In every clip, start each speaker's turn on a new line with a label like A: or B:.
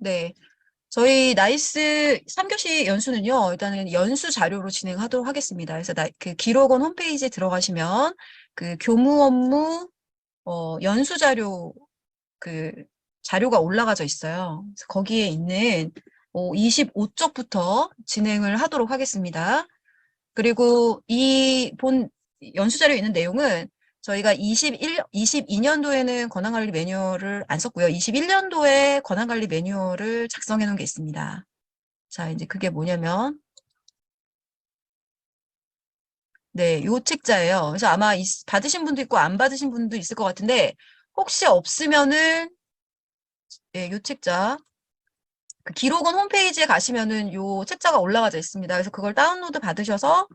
A: 네. 저희 나이스 3교시 연수는요, 일단은 연수 자료로 진행하도록 하겠습니다. 그래서 그 기록원 홈페이지에 들어가시면 그 교무 업무, 연수 자료, 그 자료가 올라가져 있어요. 그래서 거기에 있는 25쪽부터 진행을 하도록 하겠습니다. 그리고 이 본 연수 자료에 있는 내용은 저희가 22년도에는 권한관리 매뉴얼을 안 썼고요. 21년도에 권한관리 매뉴얼을 작성해 놓은 게 있습니다. 자, 이제 그게 뭐냐면, 네, 요 책자예요. 그래서 아마 받으신 분도 있고 안 받으신 분도 있을 것 같은데, 혹시 없으면은, 예, 요 책자, 그 기록원 홈페이지에 가시면은 요 책자가 올라가져 있습니다. 그래서 그걸 다운로드 받으셔서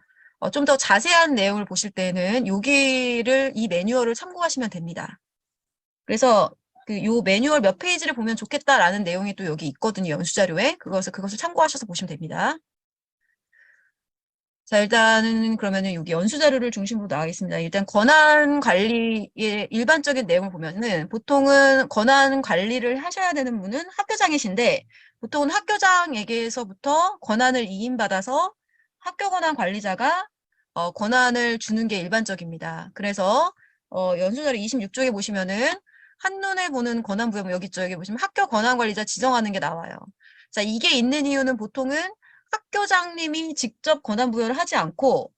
A: 좀 더 자세한 내용을 보실 때는 여기를 이 매뉴얼을 참고하시면 됩니다. 그래서 그 요 매뉴얼 몇 페이지를 보면 좋겠다라는 내용이 또 여기 있거든요. 연수자료에. 그것을 참고하셔서 보시면 됩니다. 자, 일단은 그러면은 여기 연수자료를 중심으로 나가겠습니다. 일단 권한 관리의 일반적인 내용을 보면은 보통은 권한 관리를 하셔야 되는 분은 학교장이신데 보통은 학교장에게서부터 권한을 이임받아서 학교 권한 관리자가 권한을 주는 게 일반적입니다. 그래서 연수자료 26쪽에 보시면은 한눈에 보는 권한 부여문 여기 있죠. 여기 보시면 학교 권한 관리자 지정하는 게 나와요. 자, 이게 있는 이유는 보통은 학교장님이 직접 권한 부여를 하지 않고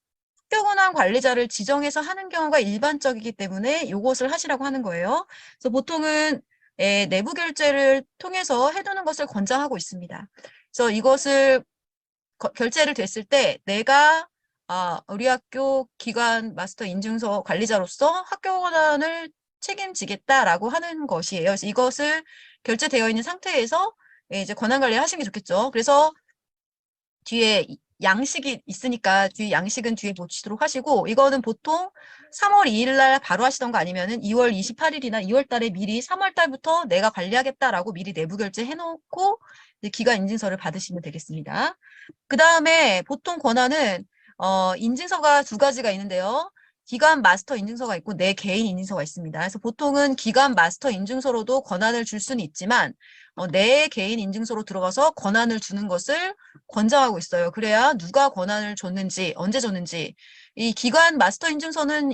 A: 학교 권한 관리자를 지정해서 하는 경우가 일반적이기 때문에 이것을 하시라고 하는 거예요. 그래서 보통은 내부 결제를 통해서 해두는 것을 권장하고 있습니다. 그래서 이것을 결제를 됐을 때 내가 우리 학교 기관 마스터 인증서 관리자로서 학교 권한을 책임지겠다라고 하는 것이에요. 그래서 이것을 결제되어 있는 상태에서 이제 권한 관리를 하시는 게 좋겠죠. 그래서 뒤에 양식이 있으니까 뒤에 양식은 뒤에 붙이도록 하시고 이거는 보통 3월 2일 날 바로 하시던 거 아니면은 2월 28일이나 2월 달에 미리 3월 달부터 내가 관리하겠다라고 미리 내부 결제해 놓고 기간 인증서를 받으시면 되겠습니다. 그 다음에 보통 권한은 인증서가 두 가지가 있는데요. 기관 마스터 인증서가 있고 내 개인 인증서가 있습니다. 그래서 보통은 기관 마스터 인증서로도 권한을 줄 수는 있지만 내 개인 인증서로 들어가서 권한을 주는 것을 권장하고 있어요. 그래야 누가 권한을 줬는지 언제 줬는지 이 기관 마스터 인증서는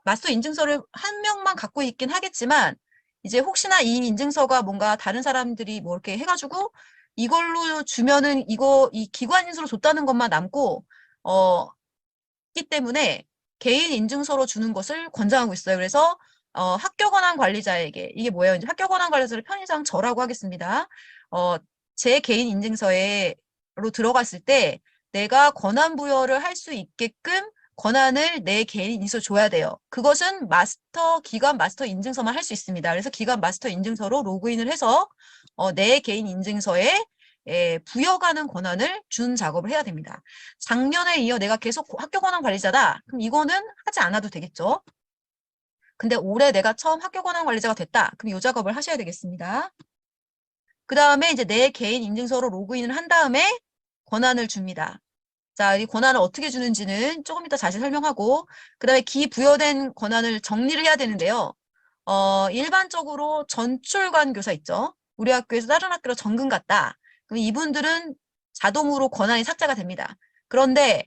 A: 마스터 인증서를 한 명만 갖고 있긴 하겠지만 이제 혹시나 이 인증서가 뭔가 다른 사람들이 뭐 이렇게 해가지고 이걸로 주면은 이 기관 인증서로 줬다는 것만 남고 있기 때문에 개인 인증서로 주는 것을 권장하고 있어요. 그래서 학교 권한 관리자에게 이게 뭐예요? 이제 학교 권한 관리자를 편의상 저라고 하겠습니다. 제 개인 인증서로 들어갔을 때 내가 권한 부여를 할 수 있게끔 권한을 내 개인 인증서 줘야 돼요. 그것은 기관 마스터 인증서만 할 수 있습니다. 그래서 기관 마스터 인증서로 로그인을 해서 내 개인 인증서에 부여가는 권한을 준 작업을 해야 됩니다. 작년에 이어 내가 계속 학교 권한 관리자다. 그럼 이거는 하지 않아도 되겠죠. 근데 올해 내가 처음 학교 권한 관리자가 됐다. 그럼 이 작업을 하셔야 되겠습니다. 그 다음에 이제 내 개인 인증서로 로그인을 한 다음에 권한을 줍니다. 자, 이 권한을 어떻게 주는지는 조금 이따 자세히 설명하고, 그 다음에 기부여된 권한을 정리를 해야 되는데요. 일반적으로 전출관 교사 있죠. 우리 학교에서 다른 학교로 전근 갔다. 그럼 이분들은 자동으로 권한이 삭제가 됩니다. 그런데,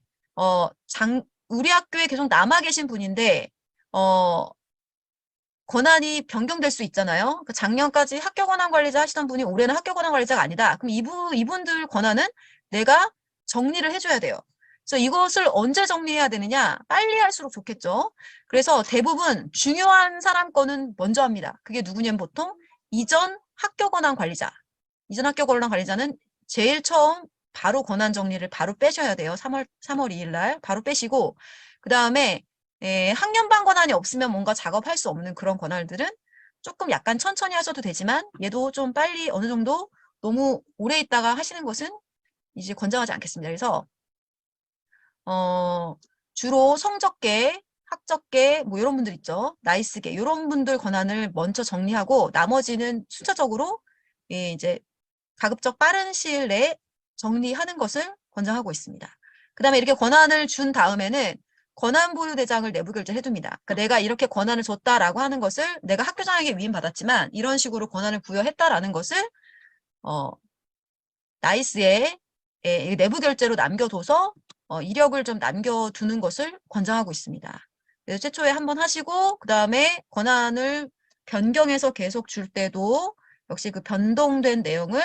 A: 우리 학교에 계속 남아 계신 분인데, 권한이 변경될 수 있잖아요. 그 작년까지 학교 권한 관리자 하시던 분이 올해는 학교 권한 관리자가 아니다. 그럼 이분들 권한은 내가 정리를 해줘야 돼요. 그래서 이것을 언제 정리해야 되느냐? 빨리 할수록 좋겠죠. 그래서 대부분 중요한 사람 거는 먼저 합니다. 그게 누구냐면 보통 이전 학교 권한 관리자. 이전 학교 권한 관리자는 제일 처음 바로 권한 정리를 바로 빼셔야 돼요. 3월 2일 날 바로 빼시고 그 다음에 학년반 권한이 없으면 뭔가 작업할 수 없는 그런 권한들은 조금 약간 천천히 하셔도 되지만 얘도 좀 빨리 어느 정도 너무 오래 있다가 하시는 것은 이제 권장하지 않겠습니다. 그래서 주로 성적계, 학적계 뭐 이런 분들 있죠. 나이스계 이런 분들 권한을 먼저 정리하고 나머지는 순차적으로 이제 가급적 빠른 시일 내에 정리하는 것을 권장하고 있습니다. 그 다음에 이렇게 권한을 준 다음에는 권한 보유 대장을 내부 결제해 둡니다. 그러니까 내가 이렇게 권한을 줬다라고 하는 것을 내가 학교장에게 위임받았지만 이런 식으로 권한을 부여했다라는 것을 나이스에 내부 결제로 남겨둬서 이력을 좀 남겨두는 것을 권장하고 있습니다. 그래서 최초에 한번 하시고 그 다음에 권한을 변경해서 계속 줄 때도 역시 그 변동된 내용을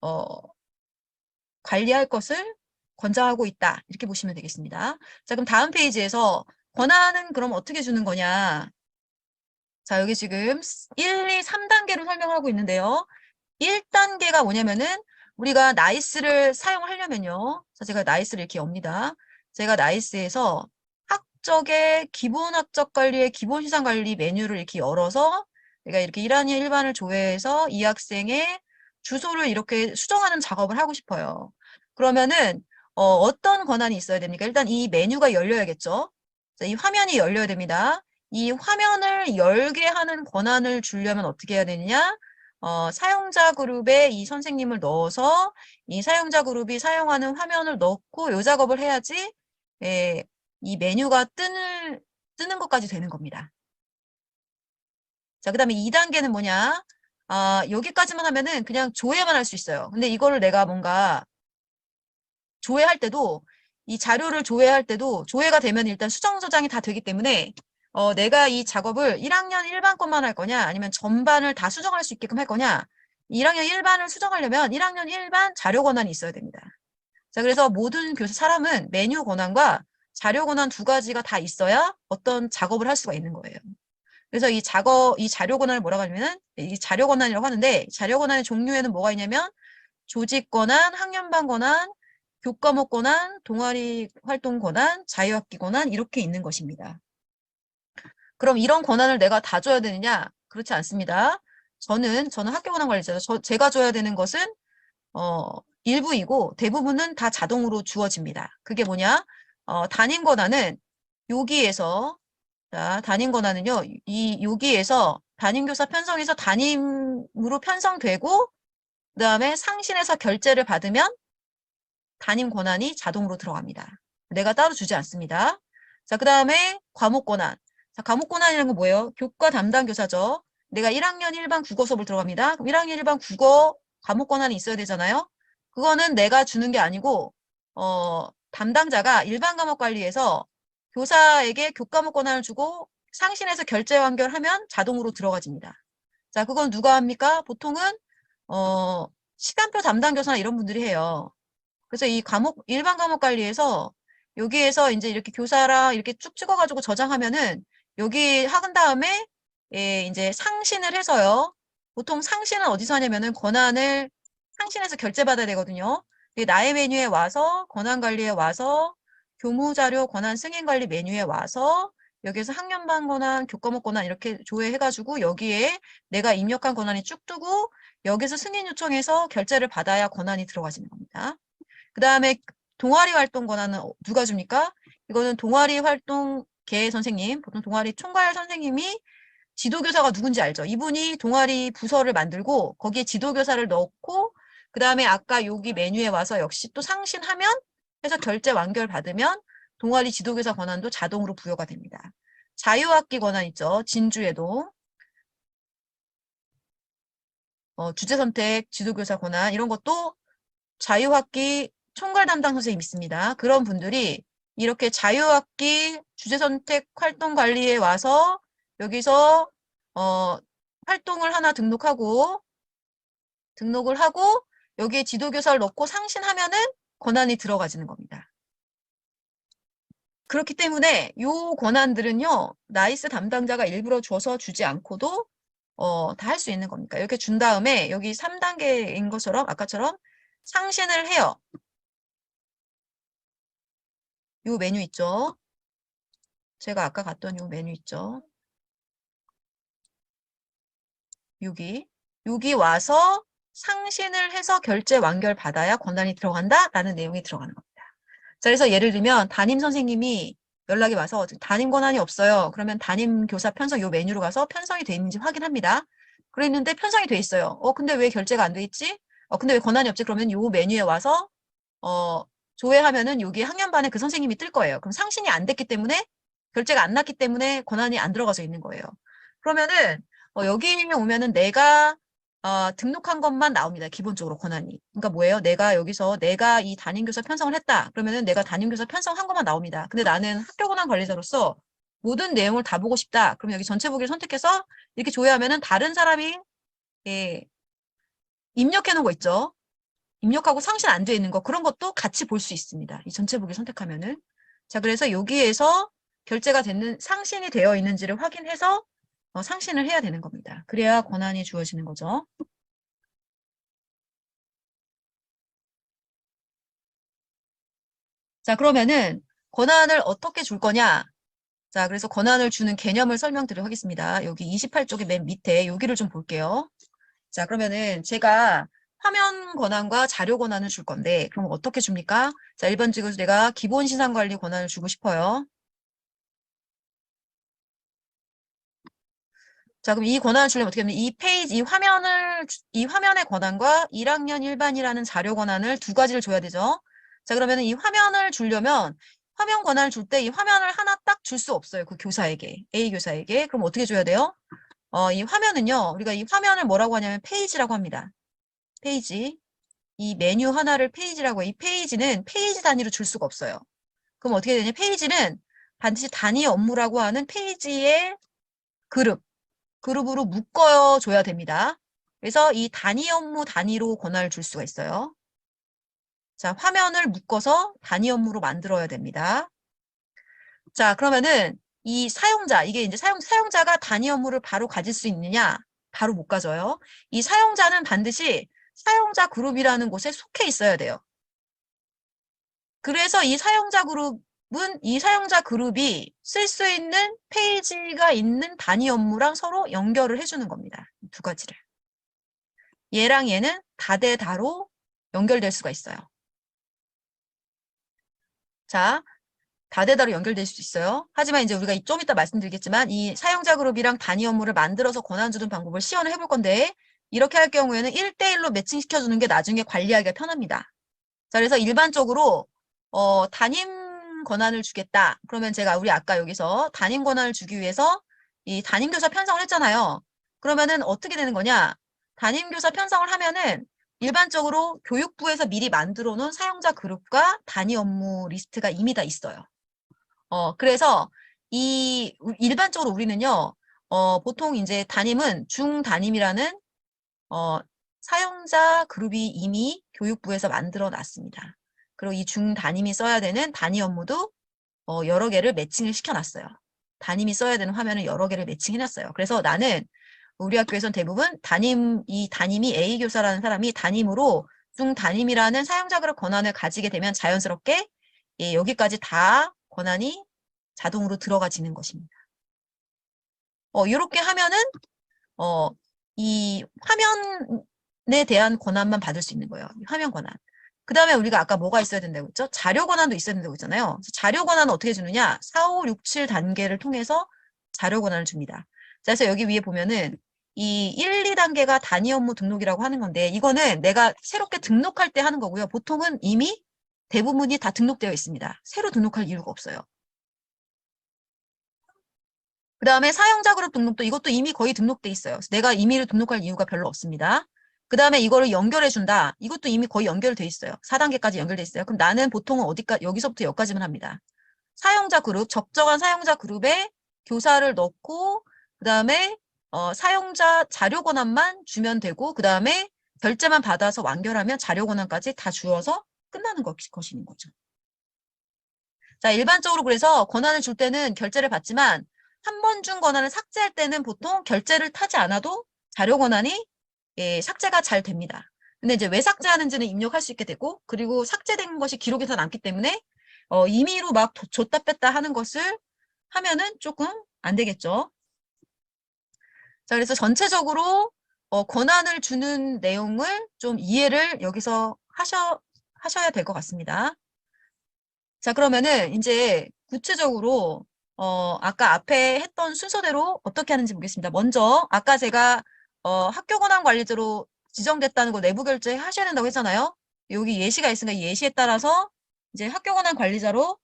A: 어, 관리할 것을 권장하고 있다. 이렇게 보시면 되겠습니다. 자, 그럼 다음 페이지에서 권한은 그럼 어떻게 주는 거냐? 자, 여기 지금 1, 2, 3단계로 설명하고 있는데요. 1단계가 뭐냐면은 우리가 나이스를 사용하려면요. 자, 제가 나이스를 이렇게 엽니다. 제가 나이스에서 학적의 기본 학적 관리의 기본 시상 관리 메뉴를 이렇게 열어서 내가 이렇게 1학년 1반을 조회해서 이 학생의 주소를 이렇게 수정하는 작업을 하고 싶어요. 그러면은 어떤 권한이 있어야 됩니까? 일단 이 메뉴가 열려야겠죠. 자, 이 화면이 열려야 됩니다. 이 화면을 열게 하는 권한을 주려면 어떻게 해야 되느냐? 사용자 그룹에 이 선생님을 넣어서 이 사용자 그룹이 사용하는 화면을 넣고 이 작업을 해야지 이 메뉴가 뜨는 것까지 되는 겁니다. 자, 그 다음에 2단계는 뭐냐? 여기까지만 하면은 그냥 조회만 할 수 있어요. 근데 이거를 내가 뭔가 조회할 때도 이 자료를 조회할 때도 조회가 되면 일단 수정 저장이 다 되기 때문에 내가 이 작업을 1학년 1반 것만 할 거냐 아니면 전반을 다 수정할 수 있게끔 할 거냐 1학년 1반을 수정하려면 1학년 1반 자료 권한이 있어야 됩니다. 자, 그래서 모든 교사 사람은 메뉴 권한과 자료 권한 두 가지가 다 있어야 어떤 작업을 할 수가 있는 거예요. 그래서 이 자료 권한을 뭐라고 하냐면은 이 자료 권한이라고 하는데 자료 권한의 종류에는 뭐가 있냐면 조직 권한, 학년반 권한, 교과목 권한, 동아리 활동 권한, 자유학기 권한 이렇게 있는 것입니다. 그럼 이런 권한을 내가 다 줘야 되느냐? 그렇지 않습니다. 저는 학교 권한 관리자죠. 제가 줘야 되는 것은 일부이고 대부분은 다 자동으로 주어집니다. 그게 뭐냐? 담임 권한은 여기에서 자, 담임 권한은요. 여기에서 담임교사 편성해서 담임으로 편성되고 그다음에 상신해서 결제를 받으면 담임 권한이 자동으로 들어갑니다. 내가 따로 주지 않습니다. 자, 그 다음에 과목 권한. 자, 과목 권한이라는 건 뭐예요? 교과 담당 교사죠. 내가 1학년 1반 국어 수업을 들어갑니다. 그럼 1학년 1반 국어 과목 권한이 있어야 되잖아요. 그거는 내가 주는 게 아니고 담당자가 일반 과목 관리에서 교사에게 교과목 권한을 주고 상신해서 결제 완결하면 자동으로 들어가집니다. 자, 그건 누가 합니까? 보통은 시간표 담당 교사나 이런 분들이 해요. 그래서 이 일반 과목 관리에서 여기에서 이제 이렇게 교사랑 이렇게 쭉 찍어가지고 저장하면은 여기 하은 다음에 이제 상신을 해서요. 보통 상신은 어디서 하냐면은 권한을 상신해서 결제받아야 되거든요. 나의 메뉴에 와서 권한 관리에 와서 교무자료 권한 승인 관리 메뉴에 와서 여기에서 학년반 권한, 교과목 권한 이렇게 조회해가지고 여기에 내가 입력한 권한이 쭉 뜨고 여기서 승인 요청해서 결제를 받아야 권한이 들어가지는 겁니다. 그 다음에 동아리 활동 권한은 누가 줍니까? 이거는 동아리 활동 개 선생님, 보통 동아리 총괄 선생님이 지도교사가 누군지 알죠? 이분이 동아리 부서를 만들고 거기에 지도교사를 넣고 그 다음에 아까 여기 메뉴에 와서 역시 또 상신하면 해서 결제 완결 받으면 동아리 지도교사 권한도 자동으로 부여가 됩니다. 자유학기 권한 있죠? 진주에도 주제선택 지도교사 권한 이런 것도 자유학기 총괄 담당 선생님 있습니다. 그런 분들이 이렇게 자유학기 주제선택 활동 관리에 와서 여기서 활동을 하나 등록을 하고 여기에 지도교사를 넣고 상신하면은 권한이 들어가지는 겁니다. 그렇기 때문에 이 권한들은요. 나이스 담당자가 일부러 줘서 주지 않고도 다 할 수 있는 겁니다. 이렇게 준 다음에 여기 3단계인 것처럼 아까처럼 상신을 해요. 요 메뉴 있죠? 제가 아까 갔던 요 메뉴 있죠? 여기 와서 상신을 해서 결제 완결 받아야 권한이 들어간다? 라는 내용이 들어가는 겁니다. 자, 그래서 예를 들면 담임 선생님이 연락이 와서 담임 권한이 없어요. 그러면 담임 교사 편성 요 메뉴로 가서 편성이 돼 있는지 확인합니다. 그랬는데 편성이 돼 있어요. 근데 왜 결제가 안 돼 있지? 근데 왜 권한이 없지? 그러면 요 메뉴에 와서 조회하면은 여기 학년반에 그 선생님이 뜰 거예요. 그럼 상신이 안 됐기 때문에 결제가 안 났기 때문에 권한이 안 들어가서 있는 거예요. 그러면은 여기 오면은 내가 등록한 것만 나옵니다. 기본적으로 권한이. 그러니까 뭐예요? 내가 여기서 내가 이 담임교사 편성을 했다. 그러면은 내가 담임교사 편성한 것만 나옵니다. 근데 나는 학교 권한 관리자로서 모든 내용을 다 보고 싶다. 그럼 여기 전체 보기를 선택해서 이렇게 조회하면은 다른 사람이 예, 입력해 놓은 거 있죠? 입력하고 상신 안 돼 있는 거 그런 것도 같이 볼 수 있습니다. 이 전체 보기 선택하면은. 자, 그래서 여기에서 결제가 됐는 상신이 되어 있는지를 확인해서 상신을 해야 되는 겁니다. 그래야 권한이 주어지는 거죠. 자, 그러면은 권한을 어떻게 줄 거냐? 자, 그래서 권한을 주는 개념을 설명드리도록 하겠습니다. 여기 28쪽의 맨 밑에 여기를 좀 볼게요. 자, 그러면은 제가 화면 권한과 자료 권한을 줄 건데 그럼 어떻게 줍니까? 자, 일반적으로 내가 기본 시상 관리 권한을 주고 싶어요. 자, 그럼 이 권한을 주려면 어떻게 하면 이 페이지, 이 화면의 권한과 1학년 일반이라는 자료 권한을 두 가지를 줘야 되죠. 자, 그러면 이 화면을 주려면 화면 권한을 줄 때 이 화면을 하나 딱 줄 수 없어요. 그 교사에게, A 교사에게. 그럼 어떻게 줘야 돼요? 이 화면은요, 우리가 이 화면을 뭐라고 하냐면 페이지라고 합니다. 페이지. 이 메뉴 하나를 페이지라고 해요. 이 페이지는 페이지 단위로 줄 수가 없어요. 그럼 어떻게 되냐? 페이지는 반드시 단위 업무라고 하는 페이지의 그룹으로 묶어줘야 됩니다. 그래서 이 단위 업무 단위로 권한을 줄 수가 있어요. 자, 화면을 묶어서 단위 업무로 만들어야 됩니다. 자, 그러면은 이 사용자, 이게 이제 사용자가 단위 업무를 바로 가질 수 있느냐? 바로 못 가져요. 이 사용자는 반드시 사용자 그룹이라는 곳에 속해 있어야 돼요. 그래서 이 사용자 그룹이 쓸 수 있는 페이지가 있는 단위 업무랑 서로 연결을 해주는 겁니다. 두 가지를. 얘랑 얘는 다대다로 연결될 수가 있어요. 자, 다대다로 연결될 수 있어요. 하지만 이제 우리가 좀 이따 말씀드리겠지만 이 사용자 그룹이랑 단위 업무를 만들어서 권한 주는 방법을 시연을 해볼 건데 이렇게 할 경우에는 1대1로 매칭시켜주는 게 나중에 관리하기가 편합니다. 자, 그래서 일반적으로 담임 권한을 주겠다. 그러면 우리 아까 여기서 담임 권한을 주기 위해서 이 담임교사 편성을 했잖아요. 그러면은 어떻게 되는 거냐? 담임교사 편성을 하면은 일반적으로 교육부에서 미리 만들어 놓은 사용자 그룹과 단위 업무 리스트가 이미 다 있어요. 그래서 일반적으로 우리는요, 보통 이제 담임은 중담임이라는 사용자 그룹이 이미 교육부에서 만들어 놨습니다. 그리고 이 중담임이 써야 되는 단위 업무도 여러 개를 매칭을 시켜놨어요. 담임이 써야 되는 화면을 여러 개를 매칭해놨어요. 그래서 나는 우리 학교에서는 대부분 이 담임이 A 교사라는 사람이 담임으로 중담임이라는 사용자 그룹 권한을 가지게 되면 자연스럽게 여기까지 다 권한이 자동으로 들어가지는 것입니다. 이렇게 하면은 이 화면에 대한 권한만 받을 수 있는 거예요. 화면 권한. 그 다음에 우리가 아까 뭐가 있어야 된다고 했죠? 자료 권한도 있어야 된다고 했잖아요. 자료 권한은 어떻게 주느냐? 4, 5, 6, 7 단계를 통해서 자료 권한을 줍니다. 그래서 여기 위에 보면은 이 1, 2단계가 단위 업무 등록이라고 하는 건데 이거는 내가 새롭게 등록할 때 하는 거고요. 보통은 이미 대부분이 다 등록되어 있습니다. 새로 등록할 이유가 없어요. 그 다음에 사용자 그룹 등록도 이것도 이미 거의 등록돼 있어요. 내가 임의로 등록할 이유가 별로 없습니다. 그 다음에 이거를 연결해 준다. 이것도 이미 거의 연결돼 있어요. 4단계까지 연결돼 있어요. 그럼 나는 보통은 여기서부터 여기까지만 합니다. 사용자 그룹, 적정한 사용자 그룹에 교사를 넣고 그 다음에 사용자 자료 권한만 주면 되고 그 다음에 결제만 받아서 완결하면 자료 권한까지 다 주어서 끝나는 것인 거죠. 자, 일반적으로 그래서 권한을 줄 때는 결제를 받지만 한 번 준 권한을 삭제할 때는 보통 결제를 타지 않아도 자료 권한이 삭제가 잘 됩니다. 근데 이제 왜 삭제하는지는 입력할 수 있게 되고 그리고 삭제된 것이 기록에서 남기 때문에 임의로 막 줬다 뺐다 하는 것을 하면은 조금 안 되겠죠. 자, 그래서 전체적으로 권한을 주는 내용을 좀 이해를 여기서 하셔야 될 것 같습니다. 자, 그러면은 이제 구체적으로 아까 앞에 했던 순서대로 어떻게 하는지 보겠습니다. 먼저 아까 제가 학교 권한 관리자로 지정됐다는 거 내부 결제 하셔야 된다고 했잖아요. 여기 예시가 있으니까 이 예시에 따라서 이제 학교 권한 관리자로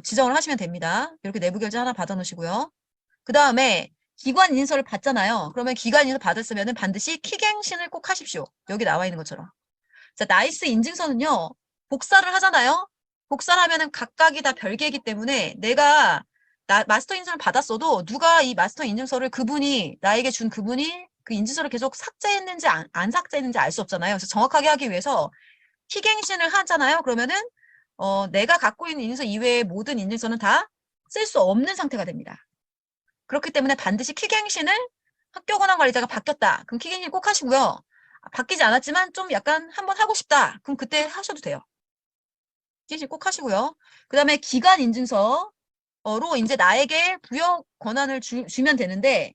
A: 지정을 하시면 됩니다. 이렇게 내부 결제 하나 받아 놓으시고요. 그 다음에 기관 인증서를 받잖아요. 그러면 기관 인증서 받았으면 반드시 키갱신을 꼭 하십시오. 여기 나와 있는 것처럼. 자, 나이스 인증서는요. 복사를 하잖아요. 복사를 하면은 각각이 다 별개이기 때문에 내가 마스터 인증을 받았어도 누가 이 마스터 인증서를 그분이 나에게 준 그분이 그 인증서를 계속 삭제했는지 안 삭제했는지 알 수 없잖아요. 그래서 정확하게 하기 위해서 키갱신을 하잖아요. 그러면은 내가 갖고 있는 인증서 이외의 모든 인증서는 다 쓸 수 없는 상태가 됩니다. 그렇기 때문에 반드시 키갱신을 학교 권한 관리자가 바뀌었다. 그럼 키갱신 꼭 하시고요. 바뀌지 않았지만 좀 약간 한번 하고 싶다. 그럼 그때 하셔도 돼요. 키갱신 꼭 하시고요. 그 다음에 기간 인증서로 이제 나에게 부여 권한을 주면 되는데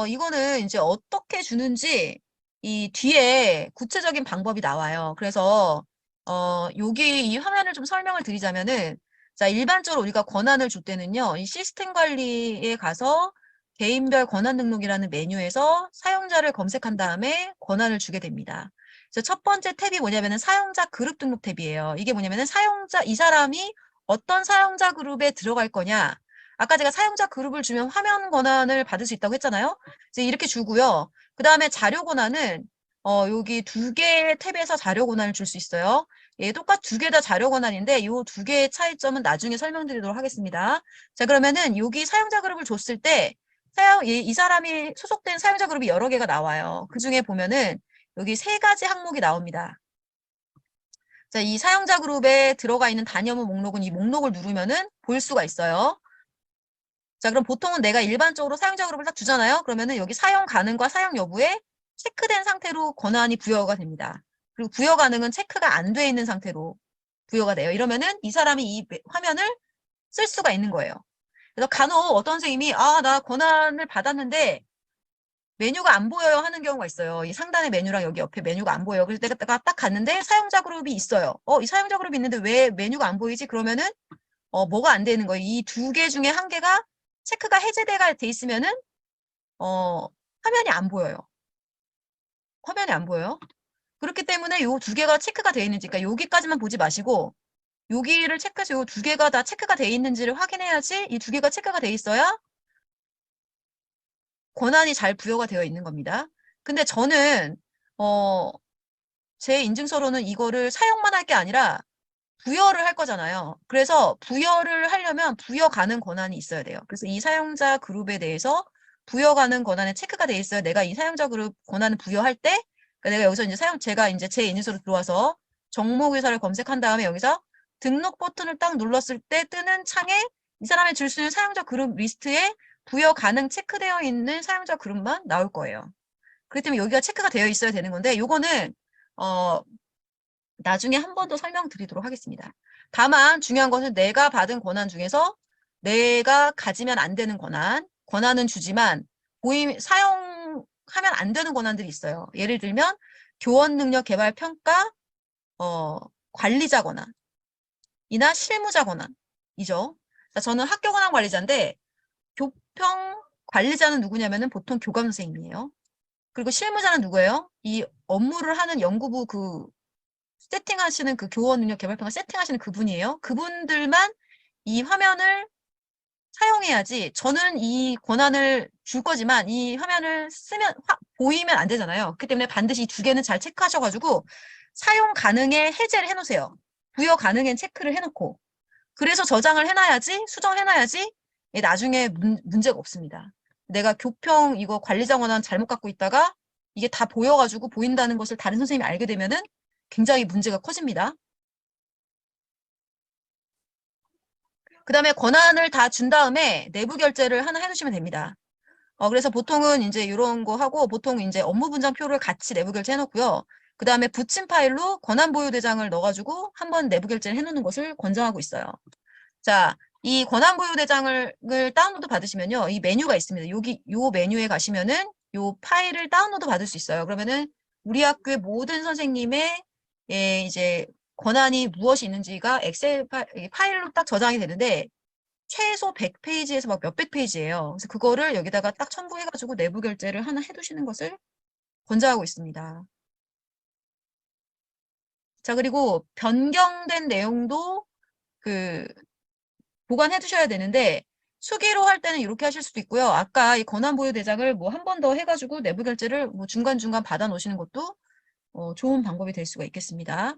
A: 이거는 이제 어떻게 주는지 이 뒤에 구체적인 방법이 나와요. 그래서 여기 이 화면을 좀 설명을 드리자면은 자, 일반적으로 우리가 권한을 줄 때는요. 이 시스템 관리에 가서 개인별 권한 등록이라는 메뉴에서 사용자를 검색한 다음에 권한을 주게 됩니다. 그래서 첫 번째 탭이 뭐냐면은 사용자 그룹 등록 탭이에요. 이게 뭐냐면은 사용자, 이 사람이 어떤 사용자 그룹에 들어갈 거냐. 아까 제가 사용자 그룹을 주면 화면 권한을 받을 수 있다고 했잖아요. 이제 이렇게 주고요. 그 다음에 자료 권한은 여기 두 개의 탭에서 자료 권한을 줄 수 있어요. 예, 똑같 두 개 다 자료 권한인데 이 두 개의 차이점은 나중에 설명드리도록 하겠습니다. 자, 그러면은 여기 사용자 그룹을 줬을 때 이 사람이 소속된 사용자 그룹이 여러 개가 나와요. 그 중에 보면은 여기 세 가지 항목이 나옵니다. 자, 이 사용자 그룹에 들어가 있는 단위업무 목록은 이 목록을 누르면은 볼 수가 있어요. 자, 그럼 보통은 내가 일반적으로 사용자 그룹을 딱 주잖아요. 그러면은 여기 사용 가능과 사용 여부에 체크된 상태로 권한이 부여가 됩니다. 그리고 부여 가능은 체크가 안 돼 있는 상태로 부여가 돼요. 이러면은 이 사람이 이 화면을 쓸 수가 있는 거예요. 그래서 간혹 어떤 선생님이 나 권한을 받았는데 메뉴가 안 보여요 하는 경우가 있어요. 이 상단의 메뉴랑 여기 옆에 메뉴가 안 보여요. 그래서 내가 딱 갔는데 사용자 그룹이 있어요. 이 사용자 그룹이 있는데 왜 메뉴가 안 보이지? 그러면은 뭐가 안 되는 거예요. 이 두 개 중에 한 개가 체크가 해제가 돼 있으면은 화면이 안 보여요. 화면이 안 보여요. 그렇기 때문에 요 두 개가 체크가 돼 있는지, 그러니까 여기까지만 보지 마시고 여기를 체크해서 요 두 개가 다 체크가 돼 있는지를 확인해야지 이 두 개가 체크가 돼 있어야 권한이 잘 부여가 되어 있는 겁니다. 근데 저는 제 인증서로는 이거를 사용만 할 게 아니라 부여를 할 거잖아요. 그래서 부여를 하려면 부여 가능 권한이 있어야 돼요. 그래서 이 사용자 그룹에 대해서 부여 가능 권한에 체크가 돼 있어요. 내가 이 사용자 그룹 권한을 부여할 때 그러니까 내가 여기서 이제 제가 이제 제 인증서로 들어와서 정목 회사를 검색한 다음에 여기서 등록 버튼을 딱 눌렀을 때 뜨는 창에 이 사람이 줄 수 있는 사용자 그룹 리스트에 부여 가능 체크되어 있는 사용자 그룹만 나올 거예요. 그렇기 때문에 여기가 체크가 되어 있어야 되는 건데 요거는 나중에 한 번 더 설명드리도록 하겠습니다. 다만 중요한 것은 내가 받은 권한 중에서 내가 가지면 안 되는 권한은 주지만 사용하면 안 되는 권한들이 있어요. 예를 들면 교원 능력 개발 평가 관리자 권한이나 실무자 권한이죠. 저는 학교 권한 관리자인데 교평 관리자는 누구냐면은 보통 교감 선생님이에요. 그리고 실무자는 누구예요? 이 업무를 하는 연구부 세팅하시는 그 교원 능력 개발평가 세팅하시는 그분이에요. 그분들만 이 화면을 사용해야지 저는 이 권한을 줄 거지만 이 화면을 보이면 안 되잖아요. 그렇기 때문에 반드시 이 두 개는 잘 체크하셔가지고 사용 가능에 해제를 해놓으세요. 부여 가능엔 체크를 해놓고 그래서 저장을 해놔야지 수정을 해놔야지 나중에 문제가 없습니다. 내가 교평 이거 관리자 권한 잘못 갖고 있다가 이게 다 보여가지고 보인다는 것을 다른 선생님이 알게 되면은 굉장히 문제가 커집니다. 그 다음에 권한을 다 준 다음에 내부 결제를 하나 해두시면 됩니다. 그래서 보통은 이제 이런 거 하고 보통 이제 업무 분장표를 같이 내부 결제 해놓고요. 그 다음에 붙임 파일로 권한 보유 대장을 넣어가지고 한번 내부 결제를 해놓는 것을 권장하고 있어요. 자, 이 권한 보유 대장을 다운로드 받으시면요. 이 메뉴가 있습니다. 요 메뉴에 가시면은 요 파일을 다운로드 받을 수 있어요. 그러면은 우리 학교의 모든 선생님의 이제 권한이 무엇이 있는지가 엑셀 파일로 딱 저장이 되는데 최소 100페이지에서 막 몇백 페이지예요. 그래서 그거를 여기다가 딱 첨부해가지고 내부 결제를 하나 해두시는 것을 권장하고 있습니다. 자, 그리고 변경된 내용도 보관해 두셔야 되는데 수기로 할 때는 이렇게 하실 수도 있고요. 아까 이 권한보유대장을 뭐 한 번 더 해가지고 내부결제를 뭐 중간중간 받아 놓으시는 것도 좋은 방법이 될 수가 있겠습니다.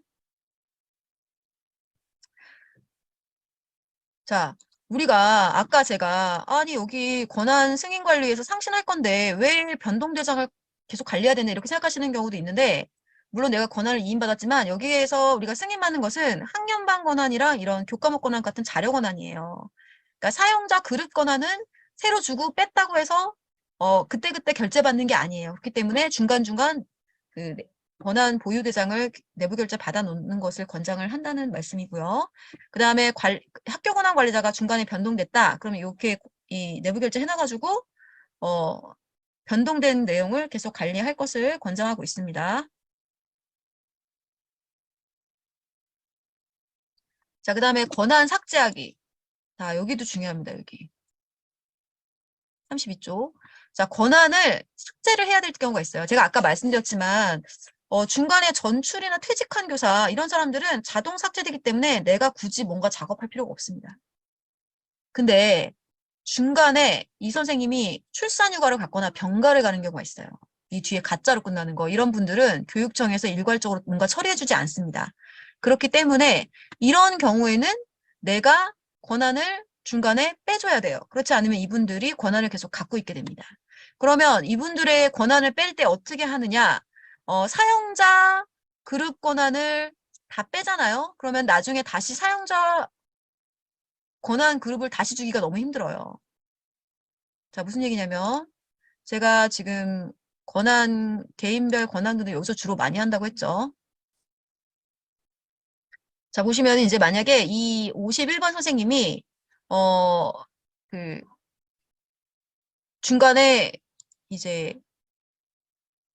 A: 자, 우리가 아까 제가 아니 여기 권한 승인 관리에서 상신할 건데 왜 변동대장을 계속 관리해야 되나 이렇게 생각하시는 경우도 있는데 물론 내가 권한을 이인받았지만 여기에서 우리가 승인받는 것은 학년반 권한이랑 이런 교과목 권한 같은 자료 권한이에요. 그러니까 사용자 그룹 권한은 새로 주고 뺐다고 해서 그때그때 결제받는 게 아니에요. 그렇기 때문에 중간중간 그 권한 보유 대장을 내부 결제 받아 놓는 것을 권장을 한다는 말씀이고요. 그 다음에 학교 권한 관리자가 중간에 변동됐다. 그러면 이렇게 이 내부 결제 해놔가지고 어, 변동된 내용을 계속 관리할 것을 권장하고 있습니다. 자, 그 다음에 권한 삭제하기. 자, 여기도 중요합니다. 여기. 32쪽. 자, 권한을 삭제를 해야 될 경우가 있어요. 제가 아까 말씀드렸지만 중간에 전출이나 퇴직한 교사 이런 사람들은 자동 삭제되기 때문에 내가 굳이 뭔가 작업할 필요가 없습니다. 근데 중간에 이 선생님이 출산휴가를 갔거나 병가를 가는 경우가 있어요. 이 뒤에 가짜로 끝나는 거. 이런 분들은 교육청에서 일괄적으로 뭔가 처리해주지 않습니다. 그렇기 때문에 이런 경우에는 내가 권한을 중간에 빼줘야 돼요. 그렇지 않으면 이분들이 권한을 계속 갖고 있게 됩니다. 그러면 이분들의 권한을 뺄 때 어떻게 하느냐? 사용자 그룹 권한을 다 빼잖아요. 그러면 나중에 다시 사용자 권한 그룹을 다시 주기가 너무 힘들어요. 자, 무슨 얘기냐면 제가 지금 개인별 권한들을 여기서 주로 많이 한다고 했죠. 자, 보시면 이제 만약에 이 51번 선생님이 어, 그 중간에 이제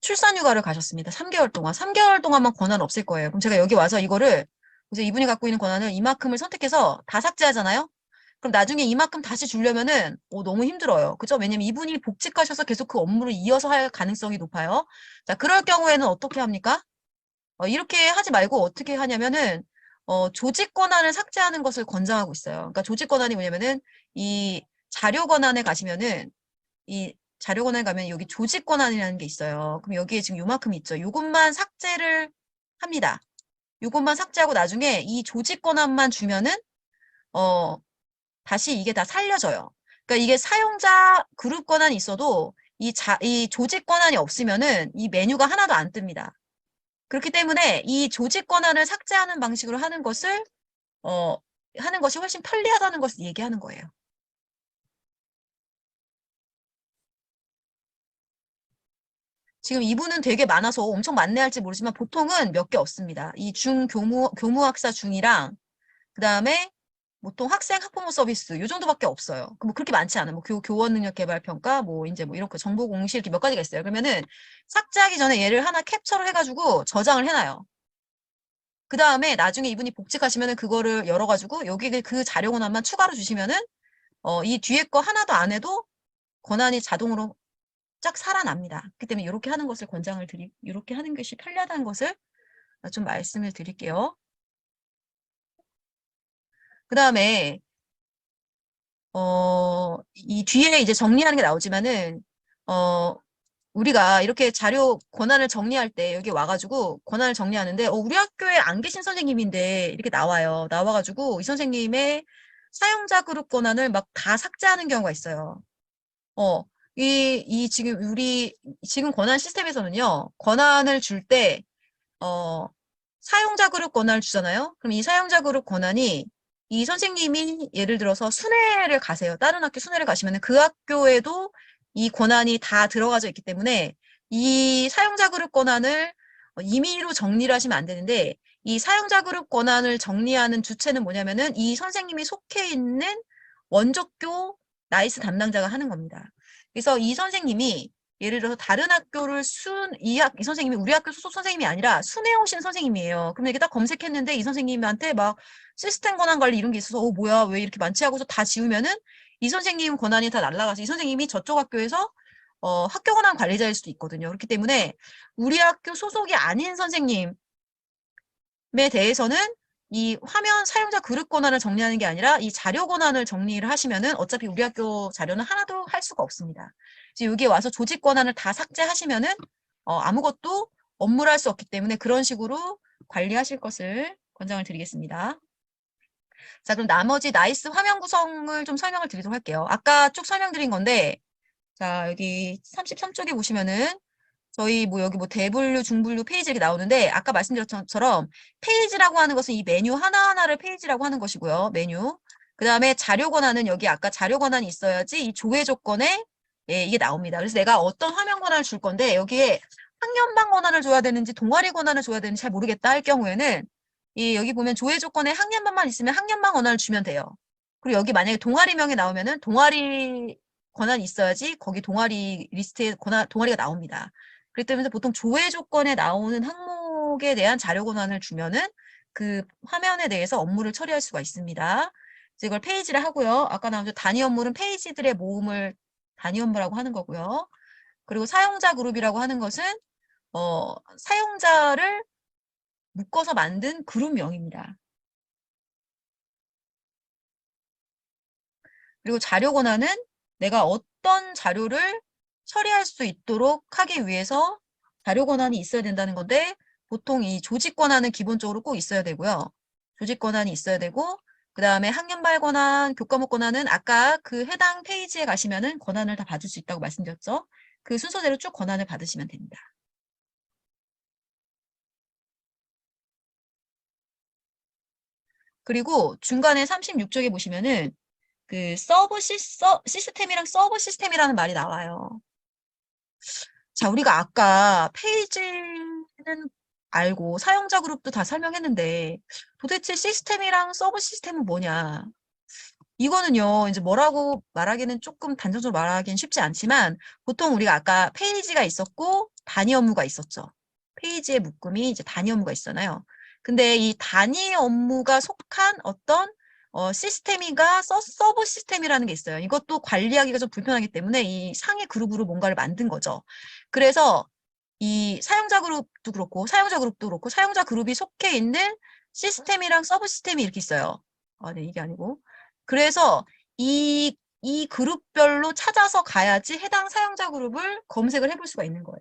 A: 출산휴가를 가셨습니다. 3개월 동안. 3개월 동안만 권한 없을 거예요. 그럼 제가 여기 와서 이거를 이제 이분이 갖고 있는 권한을 이만큼을 선택해서 다 삭제하잖아요. 그럼 나중에 이만큼 다시 주려면은 너무 힘들어요. 그죠? 왜냐면 이분이 복직하셔서 계속 그 업무를 이어서 할 가능성이 높아요. 자, 그럴 경우에는 어떻게 합니까? 이렇게 하지 말고 어떻게 하냐면은 조직 권한을 삭제하는 것을 권장하고 있어요. 그러니까 조직 권한이 뭐냐면은 이 자료 권한에 가시면은 이 자료 권한에 가면 여기 조직 권한이라는 게 있어요. 그럼 여기에 지금 요만큼 있죠. 요것만 삭제를 합니다. 요것만 삭제하고 나중에 이 조직 권한만 주면은 어 다시 이게 다 살려져요. 그러니까 이게 사용자 그룹 권한이 있어도 이 조직 권한이 없으면은 이 메뉴가 하나도 안 뜹니다. 그렇기 때문에 이 조직 권한을 삭제하는 방식으로 하는 것이 훨씬 편리하다는 것을 얘기하는 거예요. 지금 이분은 되게 많아서 엄청 많네 할지 모르지만 보통은 몇 개 없습니다. 이 교무학사 중이랑 그다음에 보통 학생 학부모 서비스 요 정도밖에 없어요. 뭐 그렇게 많지 않아요. 뭐 교원 능력 개발 평가 뭐 이제 뭐 이렇게 정보 공시 이렇게 몇 가지가 있어요. 그러면은 삭제하기 전에 얘를 하나 캡처를 해가지고 저장을 해놔요. 그 다음에 나중에 이분이 복직하시면은 그거를 열어가지고 여기 그 자료 권한만 추가로 주시면은 이 뒤에 거 하나도 안 해도 권한이 자동으로 쫙 살아납니다. 그렇기 때문에 이렇게 하는 것을 이렇게 하는 것이 편리하다는 것을 좀 말씀을 드릴게요. 그 다음에 이 뒤에 이제 정리하는 게 나오지만은 우리가 이렇게 자료 권한을 정리할 때 여기 와가지고 권한을 정리하는데 우리 학교에 안 계신 선생님인데 이렇게 나와요. 나와가지고 이 선생님의 사용자 그룹 권한을 막 다 삭제하는 경우가 있어요. 어, 지금 권한 시스템에서는요, 권한을 줄 때, 사용자 그룹 권한을 주잖아요? 그럼 이 사용자 그룹 권한이 이 선생님이 예를 들어서 순회를 가세요. 다른 학교 순회를 가시면 그 학교에도 이 권한이 다 들어가져 있기 때문에 이 사용자 그룹 권한을 임의로 정리를 하시면 안 되는데 이 사용자 그룹 권한을 정리하는 주체는 뭐냐면은 이 선생님이 속해 있는 원조교 나이스 담당자가 하는 겁니다. 그래서 이 선생님이 예를 들어서 다른 학교를 이 선생님이 우리 학교 소속 선생님이 아니라 순회 오신 선생님이에요. 그럼 이렇게 딱 검색했는데 이 선생님한테 막 시스템 권한 관리 이런 게 있어서 뭐야 왜 이렇게 많지 하고서 다 지우면은 이 선생님 권한이 다 날라가서 이 선생님이 저쪽 학교에서 학교 권한 관리자일 수도 있거든요. 그렇기 때문에 우리 학교 소속이 아닌 선생님에 대해서는 이 화면 사용자 그룹 권한을 정리하는 게 아니라 이 자료 권한을 정리를 하시면은 어차피 우리 학교 자료는 하나도 할 수가 없습니다. 이제 여기에 와서 조직 권한을 다 삭제하시면은 아무것도 업무를 할 수 없기 때문에 그런 식으로 관리하실 것을 권장을 드리겠습니다. 자, 그럼 나머지 나이스 화면 구성을 좀 설명을 드리도록 할게요. 아까 쭉 설명드린 건데, 자, 여기 33쪽에 보시면은 저희 뭐 여기 뭐 대분류, 중분류 페이지 이렇게 나오는데 아까 말씀드렸던 것처럼 페이지라고 하는 것은 이 메뉴 하나하나를 페이지라고 하는 것이고요. 메뉴. 그 다음에 자료 권한은 여기 아까 자료 권한이 있어야지 이 조회 조건에 예, 이게 나옵니다. 그래서 내가 어떤 화면 권한을 줄 건데 여기에 학년반 권한을 줘야 되는지 동아리 권한을 줘야 되는지 잘 모르겠다 할 경우에는 이 여기 보면 조회 조건에 학년반만 있으면 학년반 권한을 주면 돼요. 그리고 여기 만약에 동아리명이 나오면은 동아리 권한이 있어야지 거기 동아리 리스트에 동아리가 나옵니다. 그렇기 때문에 보통 조회 조건에 나오는 항목에 대한 자료 권한을 주면은 그 화면에 대해서 업무를 처리할 수가 있습니다. 그래서 이걸 페이지를 하고요. 아까 나온 단위 업무는 페이지들의 모음을 단위 업무라고 하는 거고요. 그리고 사용자 그룹이라고 하는 것은 사용자를 묶어서 만든 그룹명입니다. 그리고 자료 권한은 내가 어떤 자료를 처리할 수 있도록 하기 위해서 자료 권한이 있어야 된다는 건데 보통 이 조직 권한은 기본적으로 꼭 있어야 되고요. 조직 권한이 있어야 되고 그 다음에 학년발 권한, 교과목 권한은 아까 그 해당 페이지에 가시면은 권한을 다 받을 수 있다고 말씀드렸죠. 그 순서대로 쭉 권한을 받으시면 됩니다. 그리고 중간에 36쪽에 보시면은 그 시스템이랑 서브 시스템이라는 말이 나와요. 자, 우리가 아까 페이지는 알고 사용자 그룹도 다 설명했는데 도대체 시스템이랑 서브 시스템은 뭐냐? 이거는요, 이제 뭐라고 말하기는 조금 단정적으로 말하기는 쉽지 않지만 보통 우리가 아까 페이지가 있었고 단위 업무가 있었죠. 페이지의 묶음이 이제 단위 업무가 있잖아요. 근데 이 단위 업무가 속한 어떤 시스템이가 서브 시스템이라는 게 있어요. 이것도 관리하기가 좀 불편하기 때문에 이 상위 그룹으로 뭔가를 만든 거죠. 그래서 이 사용자 그룹도 그렇고 사용자 그룹이 속해 있는 시스템이랑 서브 시스템이 이렇게 있어요. 아, 네, 이게 아니고. 그래서 이 그룹별로 찾아서 가야지 해당 사용자 그룹을 검색을 해볼 수가 있는 거예요.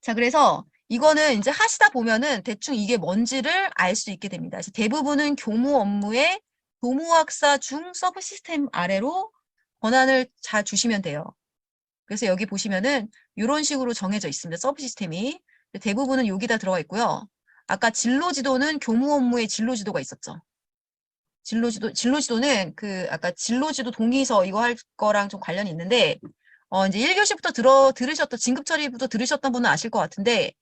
A: 자, 그래서 이거는 이제 하시다 보면은 대충 이게 뭔지를 알 수 있게 됩니다. 그래서 대부분은 교무 업무에 교무학사 중 서브 시스템 아래로 권한을 잘 주시면 돼요. 그래서 여기 보시면은 이런 식으로 정해져 있습니다. 서브 시스템이. 대부분은 여기다 들어가 있고요. 아까 진로지도는 교무 업무에 진로지도가 있었죠. 진로지도는 그 아까 진로지도 동의서 이거 할 거랑 좀 관련이 있는데 이제 1교시부터 들으셨던 진급 처리부터 들으셨던 분은 아실 것 같은데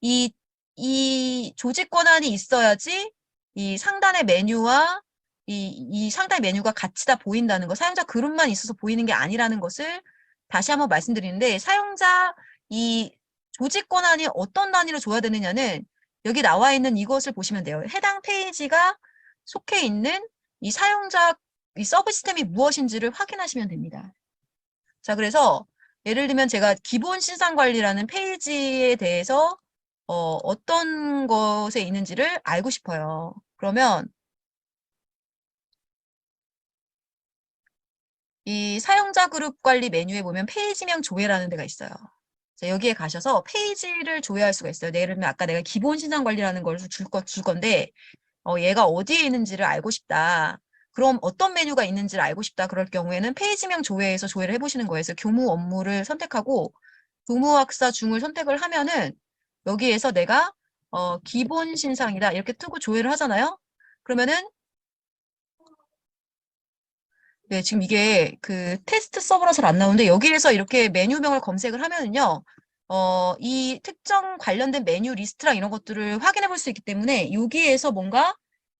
A: 이 조직 권한이 있어야지 이 상단의 메뉴와 이 상단의 메뉴가 같이 다 보인다는 거, 사용자 그룹만 있어서 보이는 게 아니라는 것을 다시 한번 말씀드리는데 사용자 이 조직 권한이 어떤 단위로 줘야 되느냐는 여기 나와 있는 이것을 보시면 돼요. 해당 페이지가 속해 있는 이 사용자 이 서브 시스템이 무엇인지를 확인하시면 됩니다. 자, 그래서 예를 들면 제가 기본 신상 관리라는 페이지에 대해서 어떤 것에 있는지를 알고 싶어요. 그러면 이 사용자 그룹 관리 메뉴에 보면 페이지명 조회라는 데가 있어요. 자, 여기에 가셔서 페이지를 조회할 수가 있어요. 예를 들면 아까 내가 기본 신상 관리라는 걸 줄 건데 얘가 어디에 있는지를 알고 싶다. 그럼 어떤 메뉴가 있는지를 알고 싶다. 그럴 경우에는 페이지명 조회에서 조회를 해보시는 거예요. 그래서 교무 업무를 선택하고 교무학사 중을 선택을 하면은 여기에서 내가 기본 신상이다. 이렇게 뜨고 조회를 하잖아요. 그러면은 네, 지금 이게 그 테스트 서버라서 안 나오는데 여기에서 이렇게 메뉴명을 검색을 하면은요. 이 특정 관련된 메뉴 리스트랑 이런 것들을 확인해 볼 수 있기 때문에 여기에서 뭔가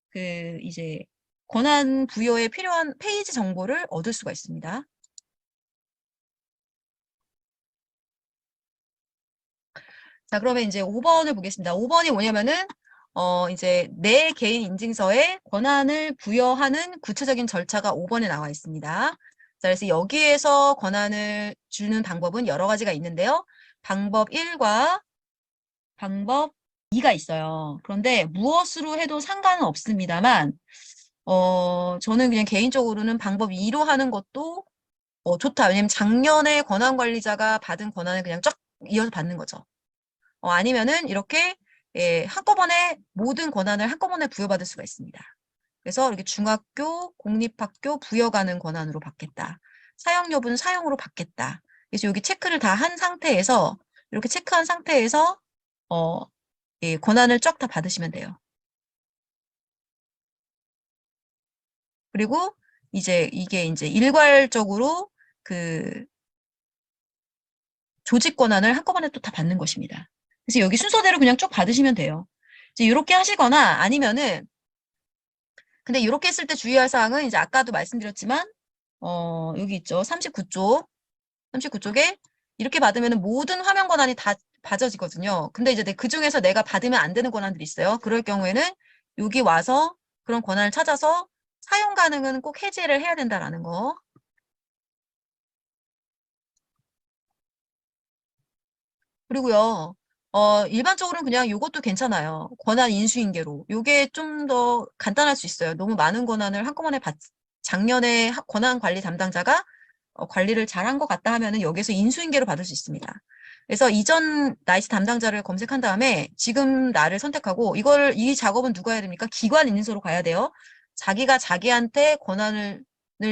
A: 그 이제 권한 부여에 필요한 페이지 정보를 얻을 수가 있습니다. 자, 그러면 이제 5번을 보겠습니다. 5번이 뭐냐면은 이제 내 개인 인증서에 권한을 부여하는 구체적인 절차가 5번에 나와 있습니다. 자, 그래서 여기에서 권한을 주는 방법은 여러 가지가 있는데요. 방법 1과 방법 2가 있어요. 그런데 무엇으로 해도 상관은 없습니다만, 저는 그냥 개인적으로는 방법 2로 하는 것도 좋다. 왜냐면 작년에 권한관리자가 받은 권한을 그냥 쫙 이어서 받는 거죠. 아니면은 이렇게 한꺼번에 모든 권한을 한꺼번에 부여받을 수가 있습니다. 그래서 이렇게 중학교, 공립학교 부여가는 권한으로 받겠다. 사용 여부는 사용으로 받겠다. 그래서 여기 체크를 다 한 상태에서 이렇게 체크한 상태에서 어, 권한을 쫙 다 받으시면 돼요. 그리고 이제 이게 이제 일괄적으로 그 조직 권한을 한꺼번에 또 다 받는 것입니다. 그래서 여기 순서대로 그냥 쭉 받으시면 돼요. 이제 이렇게 하시거나 아니면은 근데 이렇게 했을 때 주의할 사항은 이제 아까도 말씀드렸지만 여기 있죠. 39쪽. 39쪽에 이렇게 받으면 모든 화면 권한이 다 받아지거든요. 근데 이제 그 중에서 내가 받으면 안 되는 권한들이 있어요. 그럴 경우에는 여기 와서 그런 권한을 찾아서 사용 가능은 꼭 해제를 해야 된다라는 거. 그리고요, 일반적으로는 그냥 이것도 괜찮아요. 권한 인수인계로. 요게 좀 더 간단할 수 있어요. 너무 많은 권한을 한꺼번에 작년에 권한 관리 담당자가 관리를 잘한 것 같다 하면은 여기서 인수인계로 받을 수 있습니다. 그래서 이전 나이스 담당자를 검색한 다음에 지금 나를 선택하고 이 작업은 누가 해야 됩니까? 기관 인수로 가야 돼요. 자기가 자기한테 권한을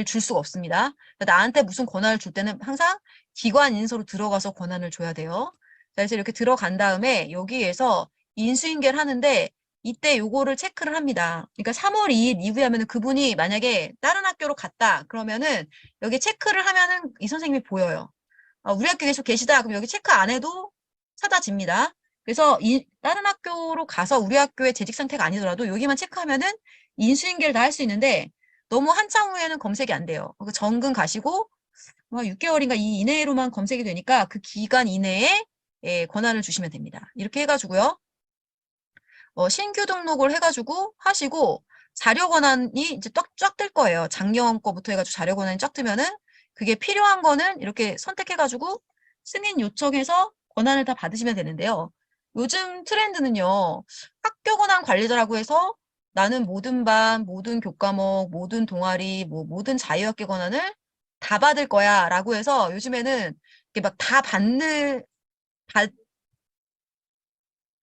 A: 줄 수가 없습니다. 나한테 무슨 권한을 줄 때는 항상 기관 인수로 들어가서 권한을 줘야 돼요. 그래서 이렇게 들어간 다음에 여기에서 인수인계를 하는데 이때 요거를 체크를 합니다. 그러니까 3월 2일 이후에 하면은 그분이 만약에 다른 학교로 갔다 그러면은 여기 체크를 하면은 이 선생님이 보여요. 우리 학교에 계속 계시다 그럼 여기 체크 안 해도 찾아집니다. 그래서 다른 학교로 가서 우리 학교의 재직 상태가 아니더라도 여기만 체크하면은 인수인계를 다 할 수 있는데 너무 한참 후에는 검색이 안 돼요. 정근 가시고 6개월인가 이 이내로만 검색이 되니까 그 기간 이내에 권한을 주시면 됩니다. 이렇게 해가지고요. 신규 등록을 해가지고 하시고 자료 권한이 이제 쫙 뜰 거예요. 작년 거부터 해가지고 자료 권한이 쫙 뜨면은 그게 필요한 거는 이렇게 선택해가지고 승인 요청해서 권한을 다 받으시면 되는데요. 요즘 트렌드는요. 학교 권한 관리자라고 해서 나는 모든 반, 모든 교과목, 모든 동아리, 모든 자유학계 권한을 다 받을 거야 라고 해서 요즘에는 이렇게 막 다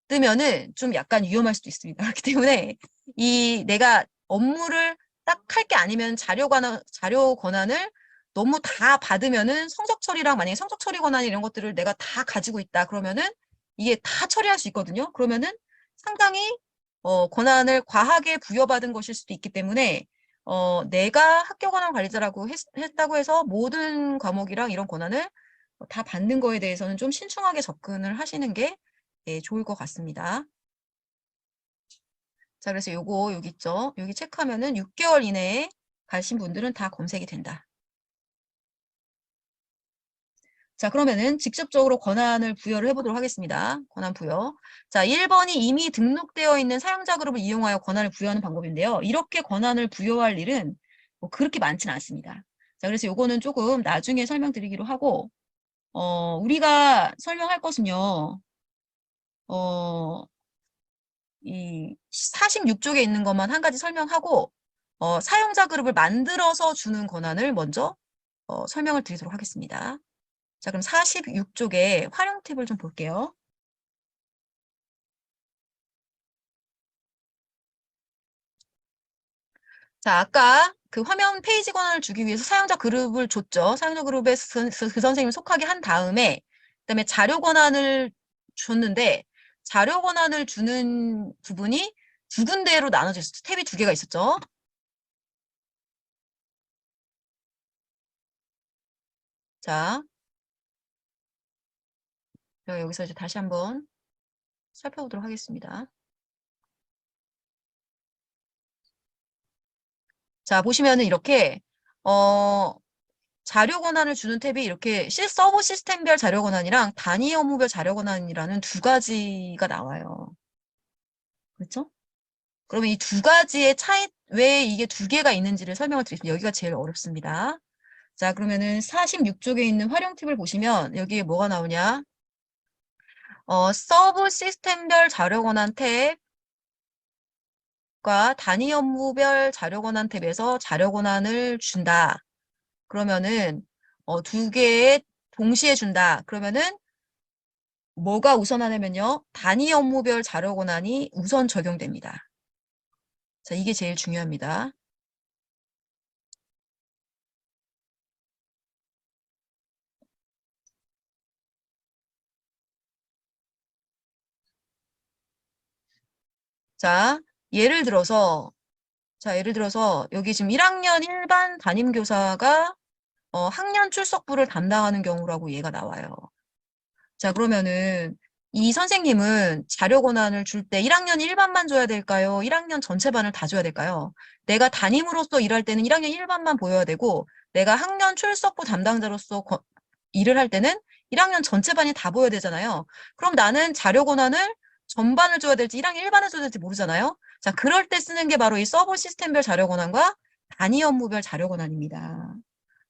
A: 받으면은 좀 약간 위험할 수도 있습니다. 그렇기 때문에 내가 업무를 딱 할 게 아니면 자료 권한을 너무 다 받으면은 성적 처리랑 만약에 성적 처리 권한 이런 것들을 내가 다 가지고 있다 그러면은 이게 다 처리할 수 있거든요. 그러면은 상당히 권한을 과하게 부여받은 것일 수도 있기 때문에 내가 학교 권한 관리자라고 했다고 해서 모든 과목이랑 이런 권한을 다 받는 거에 대해서는 좀 신중하게 접근을 하시는 게 좋을 것 같습니다. 자, 그래서 요거 여기 있죠. 여기 체크하면은 6개월 이내에 가신 분들은 다 검색이 된다. 자, 그러면은 직접적으로 권한을 부여를 해보도록 하겠습니다. 권한 부여. 자, 1번이 이미 등록되어 있는 사용자 그룹을 이용하여 권한을 부여하는 방법인데요. 이렇게 권한을 부여할 일은 뭐 그렇게 많지는 않습니다. 자, 그래서 요거는 조금 나중에 설명드리기로 하고, 우리가 설명할 것은요, 어, 이 46쪽에 있는 것만 한 가지 설명하고, 사용자 그룹을 만들어서 주는 권한을 먼저 설명을 드리도록 하겠습니다. 자, 그럼 46쪽에 활용 팁을 좀 볼게요. 자, 아까 그 화면 페이지 권한을 주기 위해서 사용자 그룹을 줬죠. 사용자 그룹에 그 선생님을 속하게 한 다음에, 그다음에 자료 권한을 줬는데, 자료 권한을 주는 부분이 두 군데로 나눠져 있었죠. 탭이 두 개가 있었죠. 자, 제가 여기서 이제 다시 한번 살펴보도록 하겠습니다. 자, 보시면은 이렇게, 자료 권한을 주는 탭이 이렇게 서버 시스템별 자료 권한이랑 단위 업무별 자료 권한이라는 두 가지가 나와요. 그렇죠? 그러면 이 두 가지의 차이, 왜 이게 두 개가 있는지를 설명을 드리겠습니다. 여기가 제일 어렵습니다. 자, 그러면은 46쪽에 있는 활용 팁을 보시면 여기에 뭐가 나오냐? 서브 시스템별 자료 권한 탭과 단위 업무별 자료 권한 탭에서 자료 권한을 준다. 그러면은 두 개에 동시에 준다. 그러면은 뭐가 우선하냐면요. 단위 업무별 자료 권한이 우선 적용됩니다. 자, 이게 제일 중요합니다. 자, 예를 들어서 여기 지금 1학년 일반 담임교사가 학년 출석부를 담당하는 경우라고 얘가 나와요. 자, 그러면은 이 선생님은 자료 권한을 줄 때 1학년 1반만 줘야 될까요? 1학년 전체 반을 다 줘야 될까요? 내가 담임으로서 일할 때는 1학년 1반만 보여야 되고, 내가 학년 출석부 담당자로서 일을 할 때는 1학년 전체 반이 다 보여야 되잖아요. 그럼 나는 자료 권한을 전반을 줘야 될지 1학년 1반을 줘야 될지 모르잖아요. 자, 그럴 때 쓰는 게 바로 이 서버 시스템별 자료 권한과 단위 업무별 자료 권한입니다.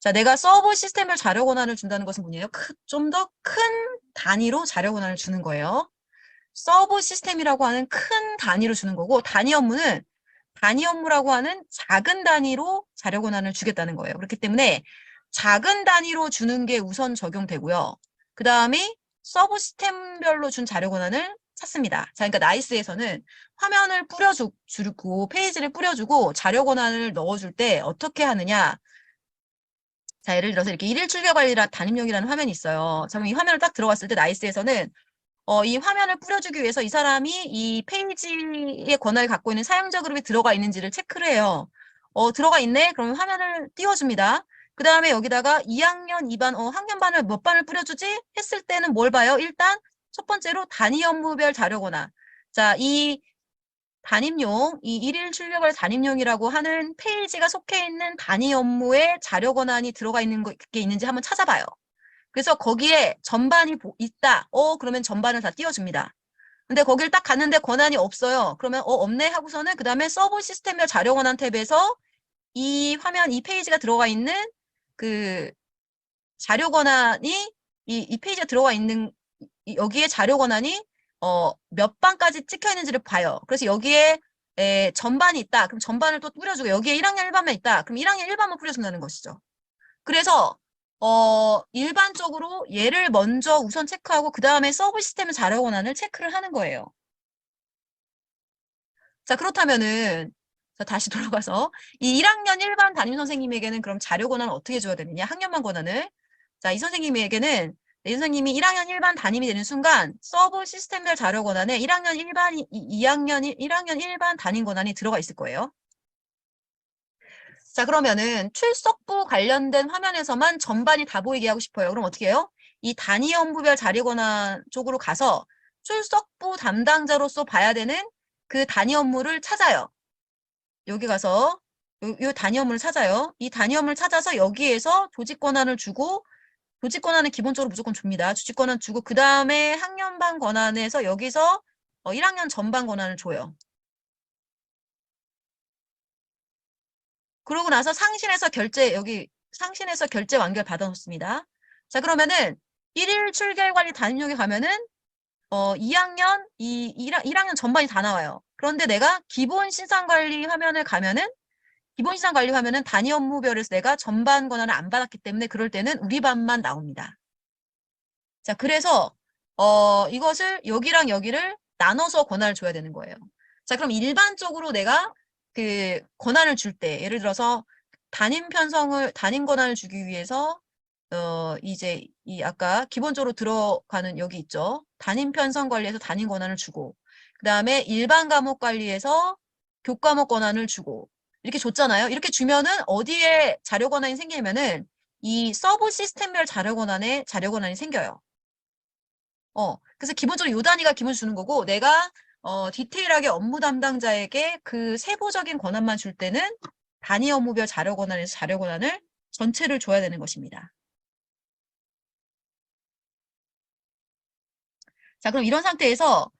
A: 자, 내가 서버 시스템별 자료 권한을 준다는 것은 뭐냐면 좀 더 큰 단위로 자료 권한을 주는 거예요. 서버 시스템이라고 하는 큰 단위로 주는 거고, 단위 업무는 단위 업무라고 하는 작은 단위로 자료 권한을 주겠다는 거예요. 그렇기 때문에 작은 단위로 주는 게 우선 적용되고요. 그 다음에 서버 시스템별로 준 자료 권한을 찾습니다. 자, 그러니까 나이스에서는 화면을 뿌려주고 페이지를 뿌려주고 자료 권한을 넣어줄 때 어떻게 하느냐. 자, 예를 들어서 이렇게 일일 출결 관리라 담임용이라는 화면이 있어요. 자, 그럼 이 화면을 딱 들어갔을 때 나이스에서는 이 화면을 뿌려주기 위해서 이 사람이 이 페이지의 권한을 갖고 있는 사용자 그룹에 들어가 있는지를 체크를 해요. 들어가 있네? 그러면 화면을 띄워줍니다. 그 다음에 여기다가 2학년 2반, 학년반을 몇 반을 뿌려주지? 했을 때는 뭘 봐요? 일단 첫 번째로 단위 업무별 자료 권한. 자, 이 담임용, 이 일일 출력을 담임용이라고 하는 페이지가 속해 있는 단위 업무에 자료 권한이 들어가 있는 게 있는지 한번 찾아봐요. 그래서 거기에 전반이 있다. 그러면 전반을 다 띄워줍니다. 근데 거길 딱 갔는데 권한이 없어요. 그러면 없네 하고서는 그 다음에 서브 시스템별 자료 권한 탭에서 이 화면, 이 페이지가 들어가 있는 그 자료 권한이 이 페이지가 들어가 있는 여기에 자료 권한이 몇 반까지 찍혀 있는지를 봐요. 그래서 여기에 전반이 있다. 그럼 전반을 또 뿌려주고 여기에 1학년 1반만 있다. 그럼 1학년 1반만 뿌려준다는 것이죠. 그래서 일반적으로 얘를 먼저 우선 체크하고 그 다음에 서브 시스템의 자료 권한을 체크를 하는 거예요. 자, 그렇다면은 자, 다시 돌아가서 이 1학년 1반 담임 선생님에게는 그럼 자료 권한을 어떻게 줘야 되느냐? 학년반 권한을. 자, 이 선생님에게는 이 선생님이 1학년 1반 담임이 되는 순간 서브 시스템별 자료 권한에 1학년 1반, 2학년 1학년 1반 담임 권한이 들어가 있을 거예요. 자, 그러면은 출석부 관련된 화면에서만 전반이 다 보이게 하고 싶어요. 그럼 어떻게 해요? 이 단위 업무별 자료 권한 쪽으로 가서 출석부 담당자로서 봐야 되는 그 단위 업무를 찾아요. 여기 가서 요 단위 업무를 찾아요. 이 단위 업무를 찾아서 여기에서 조직 권한을 주고 조직 권한은 기본적으로 무조건 줍니다. 조직 권한 주고 그 다음에 학년반 권한에서 여기서 1학년 전반 권한을 줘요. 그러고 나서 여기 상신에서 결제 완결 받아놓습니다. 자, 그러면은 1일 출결 관리 담임용에 가면은 2학년, 1학년 전반이 다 나와요. 그런데 내가 기본 시상 관리 화면을 가면은 기본 시상 관리 화면은 단위 업무별에서 내가 전반 권한을 안 받았기 때문에 그럴 때는 우리 반만 나옵니다. 자, 그래서 이것을 여기랑 여기를 나눠서 권한을 줘야 되는 거예요. 자, 그럼 일반적으로 내가 그 권한을 줄 때, 예를 들어서 담임 권한을 주기 위해서 이제 이 아까 기본적으로 들어가는 여기 있죠. 담임 편성 관리에서 담임 권한을 주고, 그 다음에 일반 과목 관리에서 교과목 권한을 주고, 이렇게 줬잖아요. 이렇게 주면은 어디에 자료 권한이 생기냐면은 이 서브 시스템별 자료 권한이 생겨요. 그래서 기본적으로 요 단위가 기본 주는 거고, 내가, 디테일하게 업무 담당자에게 그 세부적인 권한만 줄 때는 단위 업무별 자료 권한에서 자료 권한을 전체를 줘야 되는 것입니다. 자, 그럼 이런 상태에서,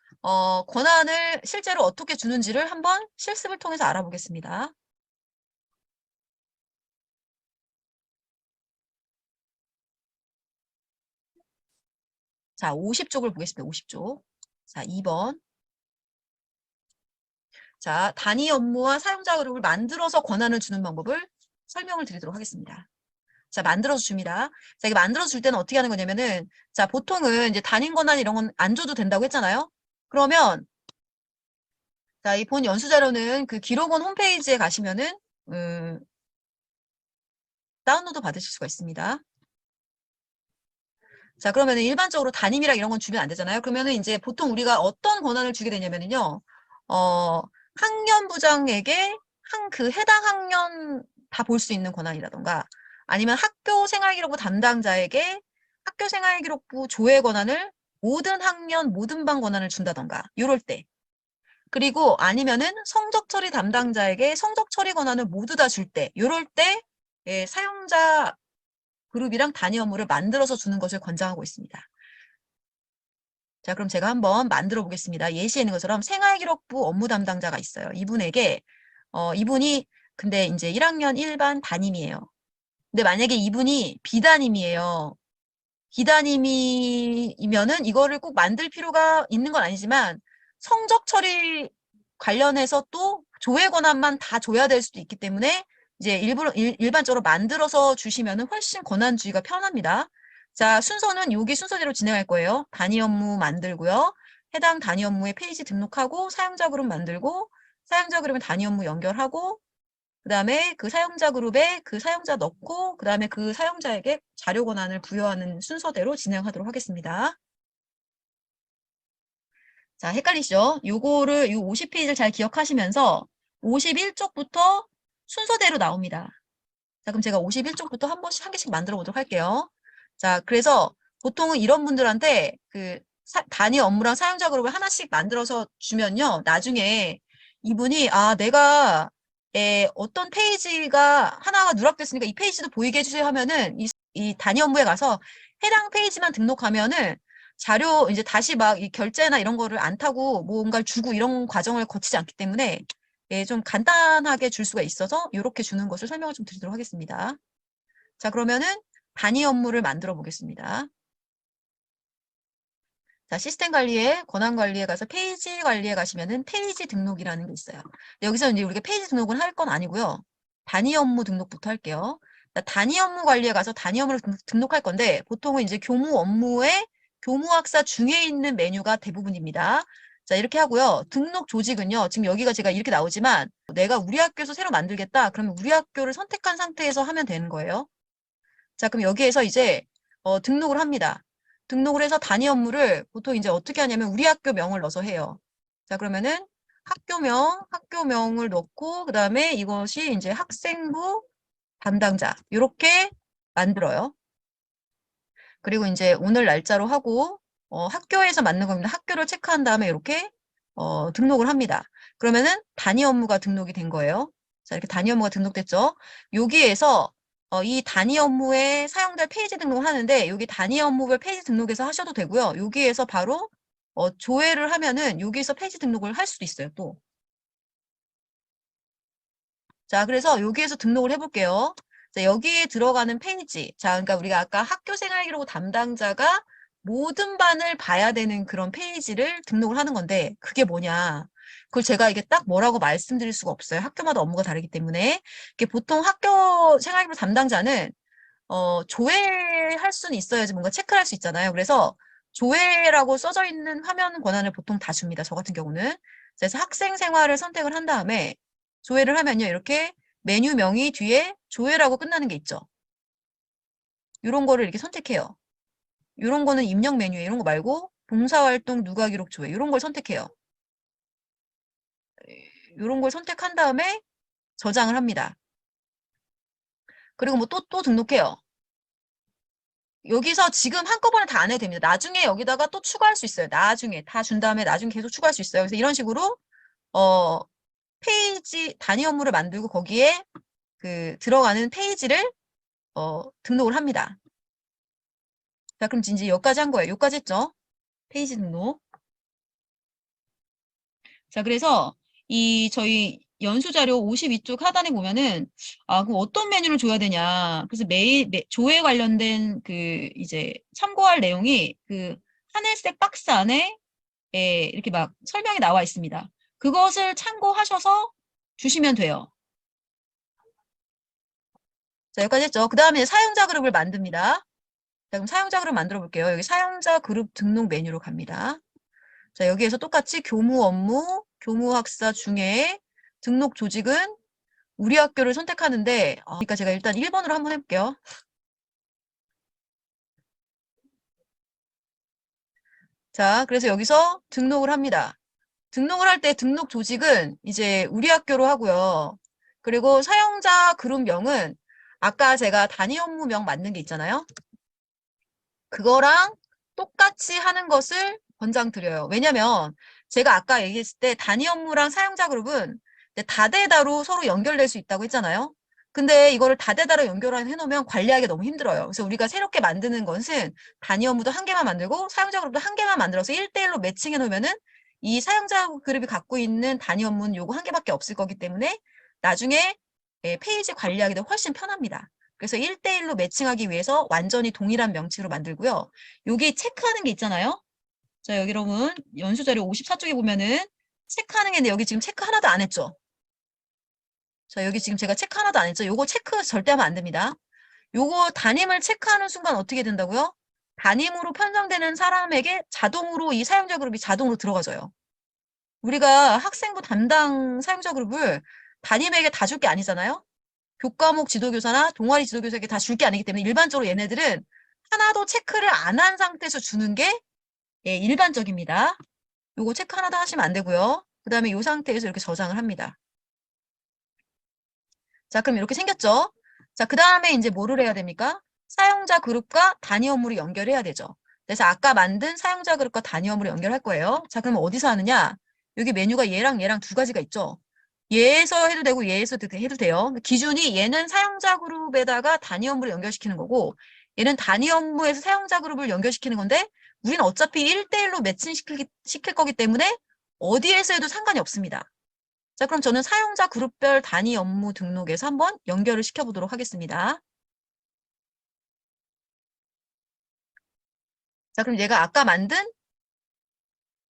A: 권한을 실제로 어떻게 주는지를 한번 실습을 통해서 알아보겠습니다. 자, 50쪽을 보겠습니다. 50쪽. 자, 2번. 자, 단위 업무와 사용자 그룹을 만들어서 권한을 주는 방법을 설명을 드리도록 하겠습니다. 자, 만들어서 줍니다. 자, 이게 만들어서 줄 때는 어떻게 하는 거냐면은, 자, 보통은 이제 단임 권한 이런 건 안 줘도 된다고 했잖아요. 그러면, 자, 이 본 연수 자료는 그 기록원 홈페이지에 가시면은, 다운로드 받으실 수가 있습니다. 자, 그러면은 일반적으로 단임이랑 이런 건 주면 안 되잖아요. 그러면은 이제 보통 우리가 어떤 권한을 주게 되냐면은요, 학년부장에게 그 해당 학년 다 볼 수 있는 권한이라던가, 아니면 학교 생활기록부 담당자에게 학교 생활기록부 조회 권한을 모든 학년, 모든 반 권한을 준다던가, 요럴 때. 그리고 아니면은 성적 처리 담당자에게 성적 처리 권한을 모두 다 줄 때, 요럴 때, 예, 사용자 그룹이랑 단위 업무를 만들어서 주는 것을 권장하고 있습니다. 자, 그럼 제가 한번 만들어 보겠습니다. 예시에 있는 것처럼 생활기록부 업무 담당자가 있어요. 이분에게, 이분이 근데 이제 1학년 1반 담임이에요. 근데 만약에 이분이 비담임이에요. 비담임이면은 이거를 꼭 만들 필요가 있는 건 아니지만 성적 처리 관련해서 또 조회 권한만 다 줘야 될 수도 있기 때문에 이제 일반적으로 만들어서 주시면은 훨씬 권한주의가 편합니다. 자, 순서는 여기 순서대로 진행할 거예요. 단위 업무 만들고요. 해당 단위 업무에 페이지 등록하고 사용자 그룹 만들고 사용자 그룹에 단위 업무 연결하고 그 다음에 그 사용자 그룹에 그 사용자 넣고 그 다음에 그 사용자에게 자료 권한을 부여하는 순서대로 진행하도록 하겠습니다. 자, 헷갈리시죠? 요거를 요 50페이지를 잘 기억하시면서 51쪽부터 순서대로 나옵니다. 자, 그럼 제가 51쪽부터 한 개씩 만들어 보도록 할게요. 자, 그래서 보통은 이런 분들한테 그 단위 업무랑 사용자 그룹을 하나씩 만들어서 주면요. 나중에 이분이 내가 어떤 페이지가 하나가 누락됐으니까 이 페이지도 보이게 해주세요 하면은 이 단위 업무에 가서 해당 페이지만 등록하면은 자료 이제 다시 막 이 결제나 이런 거를 안 타고 뭔가를 주고 이런 과정을 거치지 않기 때문에 예, 좀 간단하게 줄 수가 있어서 이렇게 주는 것을 설명을 좀 드리도록 하겠습니다. 자, 그러면은 단위 업무를 만들어 보겠습니다. 자, 시스템 관리에 권한 관리에 가서 페이지 관리에 가시면은 페이지 등록이라는 게 있어요. 여기서 이제 우리가 페이지 등록을 할 건 아니고요. 단위 업무 등록부터 할게요. 자, 단위 업무 관리에 가서 단위 업무를 등록할 건데 보통은 이제 교무 업무에 교무학사 중에 있는 메뉴가 대부분입니다. 자, 이렇게 하고요. 등록 조직은요. 지금 여기가 제가 이렇게 나오지만 내가 우리 학교에서 새로 만들겠다. 그러면 우리 학교를 선택한 상태에서 하면 되는 거예요. 자, 그럼 여기에서 이제 등록을 합니다. 등록을 해서 단위 업무를 보통 이제 어떻게 하냐면 우리 학교 명을 넣어서 해요. 자, 그러면은 학교명을 넣고 그다음에 이것이 이제 학생부 담당자 이렇게 만들어요. 그리고 이제 오늘 날짜로 하고 학교에서 맞는 겁니다. 학교를 체크한 다음에 이렇게 등록을 합니다. 그러면은 단위 업무가 등록이 된 거예요. 자, 이렇게 단위 업무가 등록됐죠. 여기에서 이 단위 업무에 사용될 페이지 등록을 하는데 여기 단위 업무별 페이지 등록해서 하셔도 되고요. 여기에서 바로 조회를 하면은 여기에서 페이지 등록을 할 수도 있어요. 또. 자, 그래서 여기에서 등록을 해볼게요. 자, 여기에 들어가는 페이지. 자, 그러니까 우리가 아까 학교 생활기록 담당자가 모든 반을 봐야 되는 그런 페이지를 등록을 하는 건데 그게 뭐냐. 그걸 제가 이게 딱 뭐라고 말씀드릴 수가 없어요. 학교마다 업무가 다르기 때문에. 이게 보통 학교 생활기록 담당자는 조회할 수는 있어야지 뭔가 체크를 할 수 있잖아요. 그래서 조회라고 써져 있는 화면 권한을 보통 다 줍니다. 저 같은 경우는. 그래서 학생 생활을 선택을 한 다음에 조회를 하면요. 이렇게 메뉴명이 뒤에 조회라고 끝나는 게 있죠. 이런 거를 이렇게 선택해요. 이런 거는 입력 메뉴에 이런 거 말고 봉사활동 누가 기록 조회 이런 걸 선택해요. 이런 걸 선택한 다음에 저장을 합니다. 그리고 뭐 또 등록해요. 여기서 지금 한꺼번에 다 안 해도 됩니다. 나중에 여기다가 또 추가할 수 있어요. 나중에 다 준 다음에 나중에 계속 추가할 수 있어요. 그래서 이런 식으로 어, 페이지 단위 업무를 만들고 거기에 그 들어가는 페이지를 등록을 합니다. 자, 그럼 이제 여기까지 한 거예요. 여기까지 했죠? 페이지 등록. 자, 그래서 이 저희 연수 자료 52쪽 하단에 보면은 그럼 어떤 메뉴를 줘야 되냐. 그래서 조회 관련된 그 이제 참고할 내용이 그 하늘색 박스 안에 이렇게 막 설명이 나와 있습니다. 그것을 참고하셔서 주시면 돼요. 자, 여기까지 했죠. 그 다음에 사용자 그룹을 만듭니다. 자, 그럼 사용자 그룹 만들어 볼게요. 여기 사용자 그룹 등록 메뉴로 갑니다. 자, 여기에서 똑같이 교무 업무, 교무 학사 중에 등록 조직은 우리 학교를 선택하는데, 그러니까 제가 일단 1번으로 한번 해볼게요. 자, 그래서 여기서 등록을 합니다. 등록을 할 때 등록 조직은 이제 우리 학교로 하고요. 그리고 사용자 그룹명은 아까 제가 단위 업무명 만든 게 있잖아요. 그거랑 똑같이 하는 것을 권장드려요. 왜냐면 제가 아까 얘기했을 때 단위 업무랑 사용자 그룹은 다대다로 서로 연결될 수 있다고 했잖아요. 근데 이거를 다대다로 연결해놓으면 관리하기 너무 힘들어요. 그래서 우리가 새롭게 만드는 것은 단위 업무도 한 개만 만들고 사용자 그룹도 한 개만 만들어서 1대1로 매칭해 놓으면은 이 사용자 그룹이 갖고 있는 단위 업무는 요거 한 개밖에 없을 거기 때문에 나중에 페이지 관리하기도 훨씬 편합니다. 그래서 1대1로 매칭하기 위해서 완전히 동일한 명칭으로 만들고요. 여기 체크하는 게 있잖아요. 자, 여기 여러분 연수 자료 54쪽에 보면은 체크하는 게 있는데 여기 지금 체크 하나도 안 했죠. 자, 여기 지금 제가 체크 하나도 안 했죠. 요거 체크 절대 하면 안 됩니다. 요거 담임을 체크하는 순간 어떻게 된다고요? 담임으로 편성되는 사람에게 자동으로 이 사용자 그룹이 자동으로 들어가져요. 우리가 학생부 담당 사용자 그룹을 담임에게 다 줄 게 아니잖아요. 교과목 지도교사나 동아리 지도교사에게 다 줄 게 아니기 때문에 일반적으로 얘네들은 하나도 체크를 안 한 상태에서 주는 게 일반적입니다. 요거 체크 하나도 하시면 안 되고요. 그 다음에 이 상태에서 이렇게 저장을 합니다. 자, 그럼 이렇게 생겼죠? 자, 그 다음에 이제 뭐를 해야 됩니까? 사용자 그룹과 단위 업무를 연결해야 되죠. 그래서 아까 만든 사용자 그룹과 단위 업무를 연결할 거예요. 자, 그럼 어디서 하느냐? 여기 메뉴가 얘랑 두 가지가 있죠. 얘에서 해도 되고 얘에서 해도 돼요. 기준이 얘는 사용자 그룹에다가 단위 업무를 연결시키는 거고 얘는 단위 업무에서 사용자 그룹을 연결시키는 건데 우리는 어차피 1대1로 매칭시킬 거기 때문에 어디에서 해도 상관이 없습니다. 자, 그럼 저는 사용자 그룹별 단위 업무 등록에서 한번 연결을 시켜보도록 하겠습니다. 자, 그럼 얘가 아까 만든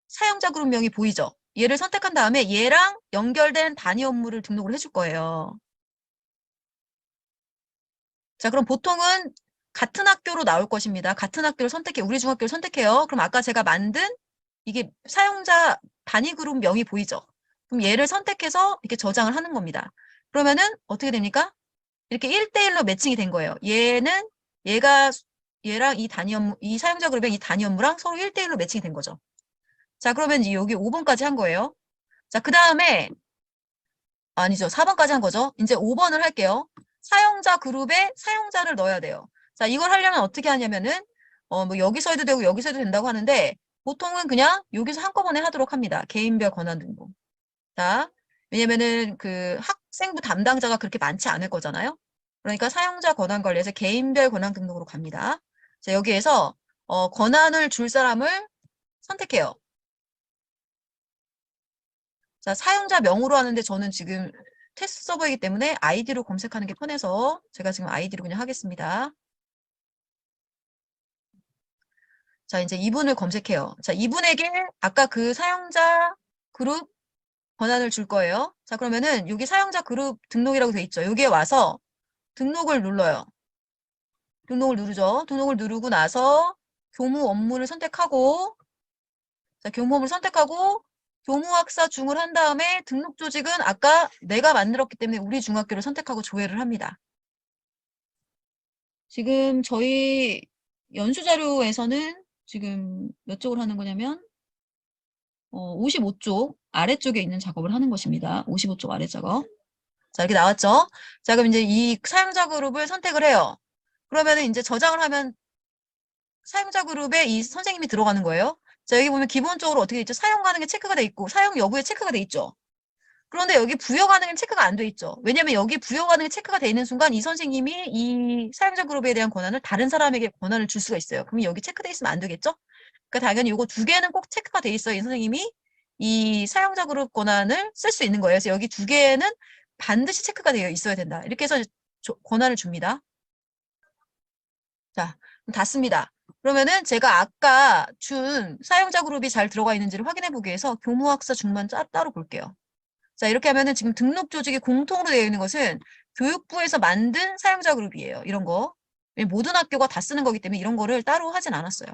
A: 사용자 그룹명이 보이죠? 얘를 선택한 다음에 얘랑 연결된 단위 업무를 등록을 해줄 거예요. 자, 그럼 보통은 같은 학교로 나올 것입니다. 같은 학교를 선택해, 우리 중학교를 선택해요. 그럼 아까 제가 만든 이게 사용자 단위 그룹 명이 보이죠? 그럼 얘를 선택해서 이렇게 저장을 하는 겁니다. 그러면은 어떻게 됩니까? 이렇게 1대1로 매칭이 된 거예요. 얘랑 이 단위 업무, 이 사용자 그룹의 이 단위 업무랑 서로 1대1로 매칭이 된 거죠. 자, 그러면 이제 여기 5번까지 한 거예요. 자, 그 다음에, 아니죠. 4번까지 한 거죠. 이제 5번을 할게요. 사용자 그룹에 사용자를 넣어야 돼요. 자, 이걸 하려면 어떻게 하냐면은, 뭐 여기서 해도 되고 여기서 해도 된다고 하는데, 보통은 그냥 여기서 한꺼번에 하도록 합니다. 개인별 권한 등록. 자, 왜냐면은 그 학생부 담당자가 그렇게 많지 않을 거잖아요. 그러니까 사용자 권한 관리에서 개인별 권한 등록으로 갑니다. 자, 여기에서 권한을 줄 사람을 선택해요. 자, 사용자 명으로 하는데 저는 지금 테스트 서버이기 때문에 아이디로 검색하는 게 편해서 제가 지금 아이디로 그냥 하겠습니다. 자, 이제 이분을 검색해요. 자, 이분에게 아까 그 사용자 그룹 권한을 줄 거예요. 자, 그러면은 여기 사용자 그룹 등록이라고 돼 있죠. 여기에 와서 등록을 눌러요. 등록을 누르죠. 등록을 누르고 나서 교무 업무를 선택하고, 자, 교무 업무를 선택하고 교무학사 중을 한 다음에 등록 조직은 아까 내가 만들었기 때문에 우리 중학교를 선택하고 조회를 합니다. 지금 저희 연수자료에서는 지금 몇 쪽을 하는 거냐면 55쪽 아래쪽에 있는 작업을 하는 것입니다. 55쪽 아래 작업. 자, 이렇게 나왔죠? 자, 그럼 이제 이 사용자 그룹을 선택을 해요. 그러면은 이제 저장을 하면 사용자 그룹에 이 선생님이 들어가는 거예요. 자, 여기 보면 기본적으로 어떻게 돼 있죠? 사용 가능에 체크가 돼 있고 사용 여부에 체크가 돼 있죠. 그런데 여기 부여 가능에 체크가 안 돼 있죠. 왜냐면 여기 부여 가능에 체크가 돼 있는 순간 이 선생님이 이 사용자 그룹에 대한 권한을 다른 사람에게 권한을 줄 수가 있어요. 그럼 여기 체크돼 있으면 안 되겠죠? 그러니까 당연히 이거 두 개는 꼭 체크가 돼 있어야 이 선생님이 이 사용자 그룹 권한을 쓸 수 있는 거예요. 그래서 여기 두 개는 반드시 체크가 되어 있어야 된다. 이렇게 해서 권한을 줍니다. 자, 그럼 닫습니다. 그러면은 제가 아까 준 사용자 그룹이 잘 들어가 있는지를 확인해 보기 위해서 교무학사 중만 따로 볼게요. 자, 이렇게 하면은 지금 등록 조직이 공통으로 되어 있는 것은 교육부에서 만든 사용자 그룹이에요. 이런 거. 모든 학교가 다 쓰는 거기 때문에 이런 거를 따로 하진 않았어요.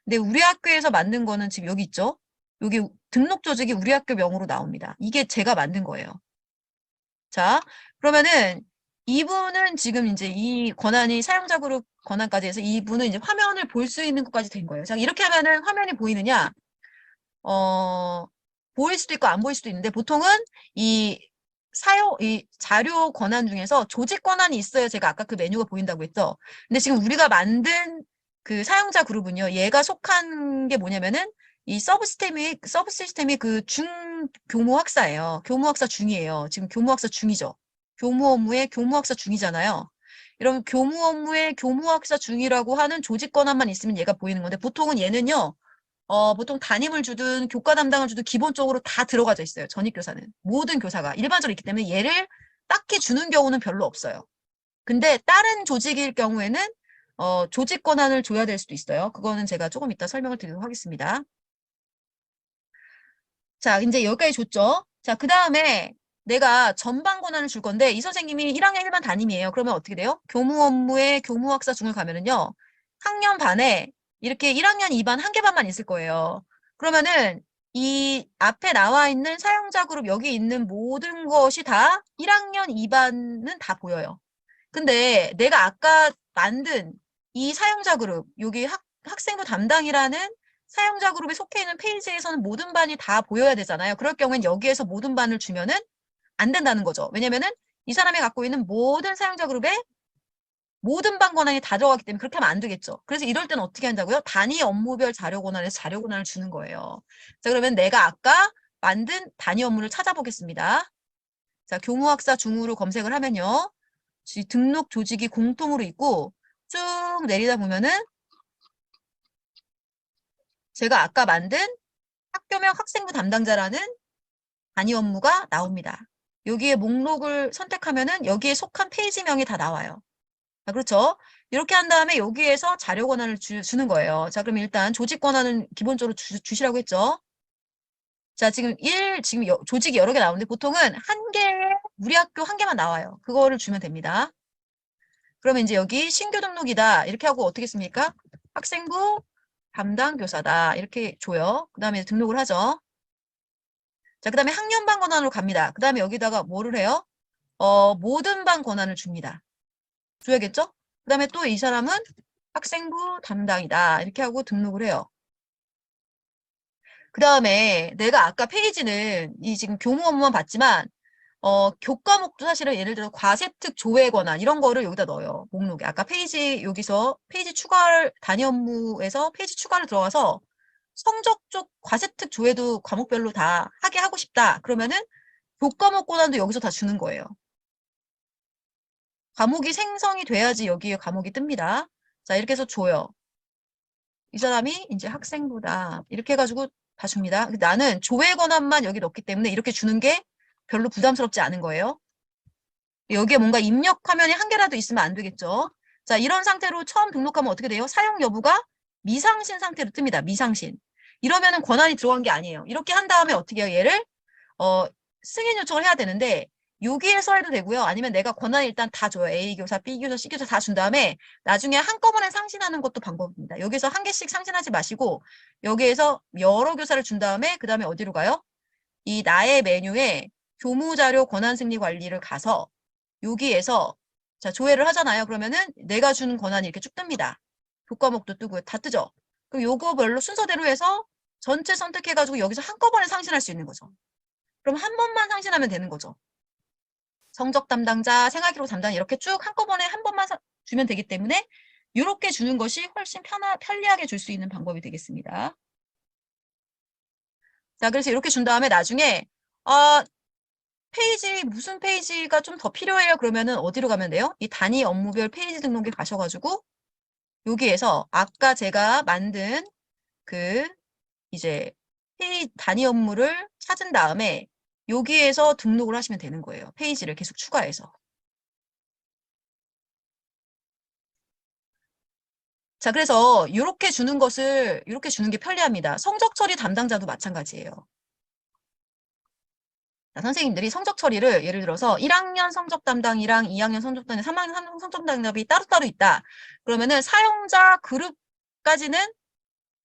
A: 근데 우리 학교에서 만든 거는 지금 여기 있죠? 여기 등록 조직이 우리 학교 명으로 나옵니다. 이게 제가 만든 거예요. 자, 그러면은 이분은 지금 이제 이 권한이 사용자 그룹 권한까지 해서 이분은 이제 화면을 볼 수 있는 것까지 된 거예요. 자, 이렇게 하면은 화면이 보이느냐? 어, 보일 수도 있고 안 보일 수도 있는데 보통은 이 이 자료 권한 중에서 조직 권한이 있어야 제가 아까 그 메뉴가 보인다고 했죠. 근데 지금 우리가 만든 그 사용자 그룹은요, 얘가 속한 게 뭐냐면은 이 서브 시스템이 그 교무학사예요. 교무학사 중이에요. 지금 교무학사 중이죠. 교무 업무의 교무학사 중이잖아요. 이런 교무 업무의 교무학사 중이라고 하는 조직 권한만 있으면 얘가 보이는 건데 보통은 얘는요, 보통 담임을 주든 교과 담당을 주든 기본적으로 다 들어가져 있어요. 전입교사는. 모든 교사가 일반적으로 있기 때문에 얘를 딱히 주는 경우는 별로 없어요. 근데 다른 조직일 경우에는 조직 권한을 줘야 될 수도 있어요. 그거는 제가 조금 이따 설명을 드리도록 하겠습니다. 자, 이제 여기까지 줬죠? 자, 그 다음에 내가 전반 권한을 줄 건데 이 선생님이 1학년 1반 담임이에요. 그러면 어떻게 돼요? 교무 업무에 교무학사 중을 가면은요. 학년 반에 이렇게 1학년 2반 한 개 반만 있을 거예요. 그러면은 이 앞에 나와 있는 사용자 그룹 여기 있는 모든 것이 다 1학년 2반은 다 보여요. 근데 내가 아까 만든 이 사용자 그룹, 여기 학생부 담당이라는 사용자 그룹에 속해 있는 페이지에서는 모든 반이 다 보여야 되잖아요. 그럴 경우엔 여기에서 모든 반을 주면은 안 된다는 거죠. 왜냐면은 이 사람이 갖고 있는 모든 사용자 그룹에 모든 반 권한이 다 들어가기 때문에 그렇게 하면 안 되겠죠. 그래서 이럴 때는 어떻게 한다고요? 단위 업무별 자료 권한에서 자료 권한을 주는 거예요. 자, 그러면 내가 아까 만든 단위 업무를 찾아보겠습니다. 자, 교무학사 중으로 검색을 하면요. 등록 조직이 공통으로 있고 쭉 내리다 보면은 제가 아까 만든 학교명 학생부 담당자라는 단위 업무가 나옵니다. 여기에 목록을 선택하면은 여기에 속한 페이지명이 다 나와요. 자, 그렇죠? 이렇게 한 다음에 여기에서 자료 권한을 주는 거예요. 자, 그럼 일단 조직 권한은 기본적으로 주시라고 했죠. 자, 지금 조직이 여러 개 나오는데 보통은 한 개에 우리 학교 한 개만 나와요. 그거를 주면 됩니다. 그러면 이제 여기 신규 등록이다. 이렇게 하고 어떻게 씁니까? 학생부 담당 교사다. 이렇게 줘요. 그 다음에 등록을 하죠. 자, 그 다음에 학년반 권한으로 갑니다. 그 다음에 여기다가 뭐를 해요? 모든 반 권한을 줍니다. 줘야겠죠? 그 다음에 또 이 사람은 학생부 담당이다. 이렇게 하고 등록을 해요. 그 다음에 내가 아까 페이지는 이 지금 교무 업무만 봤지만 교과목도 사실은 예를 들어 과세특 조회 권한 이런 거를 여기다 넣어요. 목록에. 아까 여기서 페이지 추가를 단위 업무에서 페이지 추가를 들어가서 성적 쪽 과세특 조회도 과목별로 다 하게 하고 싶다. 그러면은 교과목 권한도 여기서 다 주는 거예요. 과목이 생성이 돼야지 여기에 과목이 뜹니다. 자, 이렇게 해서 줘요. 이 사람이 이제 학생부다. 이렇게 해가지고 다 줍니다. 나는 조회 권한만 여기 넣기 때문에 이렇게 주는 게 별로 부담스럽지 않은 거예요. 여기에 뭔가 입력 화면이 한 개라도 있으면 안 되겠죠. 자, 이런 상태로 처음 등록하면 어떻게 돼요? 사용 여부가 미상신 상태로 뜹니다. 미상신. 이러면은 권한이 들어간 게 아니에요. 이렇게 한 다음에 어떻게 해요? 얘를 승인 요청을 해야 되는데 여기에서 해도 되고요. 아니면 내가 권한을 일단 다 줘요. A 교사, B 교사, C 교사 다 준 다음에 나중에 한꺼번에 상신하는 것도 방법입니다. 여기서 한 개씩 상신하지 마시고 여기에서 여러 교사를 준 다음에 그 다음에 어디로 가요? 이 나의 메뉴에 교무자료 권한승리 관리를 가서 여기에서 자 조회를 하잖아요. 그러면은 내가 준 권한이 이렇게 쭉 뜹니다. 교과목도 뜨고 다 뜨죠. 그럼 요거별로 순서대로 해서 전체 선택해가지고 여기서 한꺼번에 상신할 수 있는 거죠. 그럼 한 번만 상신하면 되는 거죠. 성적 담당자, 생활기록 담당 이렇게 쭉 한꺼번에 한 번만 주면 되기 때문에 이렇게 주는 것이 훨씬 편리하게 줄 수 있는 방법이 되겠습니다. 자, 그래서 이렇게 준 다음에 나중에 무슨 페이지가 좀 더 필요해요? 그러면은 어디로 가면 돼요? 이 단위 업무별 페이지 등록에 가셔가지고 여기에서 아까 제가 만든 그 이제 단위 업무를 찾은 다음에 여기에서 등록을 하시면 되는 거예요. 페이지를 계속 추가해서. 자, 그래서 이렇게 주는 것을 이렇게 주는 게 편리합니다. 성적 처리 담당자도 마찬가지예요. 자, 선생님들이 성적 처리를 예를 들어서 1학년 성적 담당이랑 2학년 성적 담당, 3학년 성적 담당이 따로따로 있다. 그러면은 사용자 그룹까지는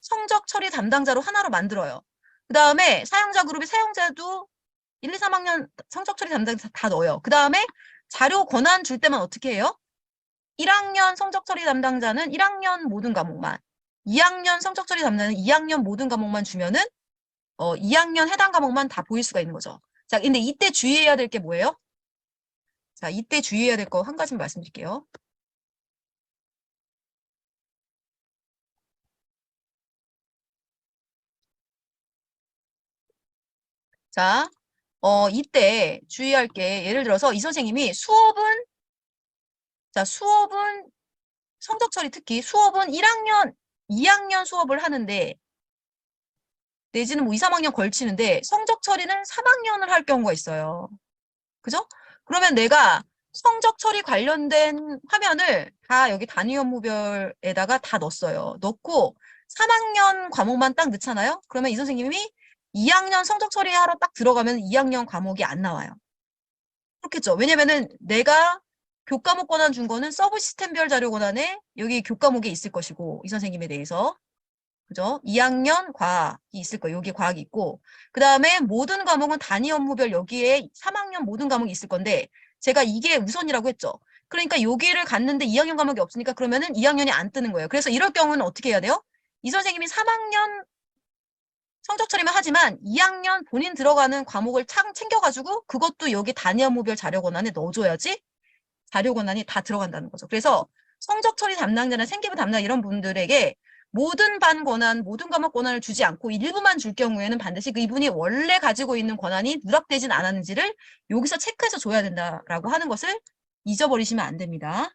A: 성적 처리 담당자로 하나로 만들어요. 그 다음에 사용자 그룹의 사용자도 1, 2, 3학년 성적 처리 담당자 다 넣어요. 그 다음에 자료 권한 줄 때만 어떻게 해요? 1학년 성적 처리 담당자는 1학년 모든 과목만, 2학년 성적 처리 담당자는 2학년 모든 과목만 주면은 2학년 해당 과목만 다 보일 수가 있는 거죠. 자, 근데 이때 주의해야 될 게 뭐예요? 자, 이때 주의해야 될 거 한 가지만 말씀드릴게요. 자, 이때 주의할 게 예를 들어서 이 선생님이 수업은 성적 처리 특히 수업은 1학년, 2학년 수업을 하는데 내지는 뭐 2, 3학년 걸치는데 성적 처리는 3학년을 할 경우가 있어요. 그죠? 그러면 내가 성적 처리 관련된 화면을 다 여기 단위 업무별에다가 다 넣었어요. 넣고 3학년 과목만 딱 넣잖아요. 그러면 이 선생님이 2학년 성적 처리하러 딱 들어가면 2학년 과목이 안 나와요. 그렇겠죠. 왜냐면은 내가 교과목 권한 준 거는 서브 시스템별 자료 권한에 여기 교과목에 있을 것이고 이 선생님에 대해서 그죠? 2학년 과학이 있을 거예요. 여기에 과학이 있고 그 다음에 모든 과목은 단위 업무별 여기에 3학년 모든 과목이 있을 건데 제가 이게 우선이라고 했죠. 그러니까 여기를 갔는데 2학년 과목이 없으니까 그러면은 2학년이 안 뜨는 거예요. 그래서 이럴 경우는 어떻게 해야 돼요? 이 선생님이 3학년 성적 처리만 하지만 2학년 본인 들어가는 과목을 챙겨가지고 그것도 여기 단위 업무별 자료 권한에 넣어줘야지 자료 권한이 다 들어간다는 거죠. 그래서 성적 처리 담당자나 생기부 담당 이런 분들에게 모든 반 권한, 모든 과목 권한을 주지 않고 일부만 줄 경우에는 반드시 그 이분이 원래 가지고 있는 권한이 누락되진 않았는지를 여기서 체크해서 줘야 된다라고 하는 것을 잊어버리시면 안 됩니다.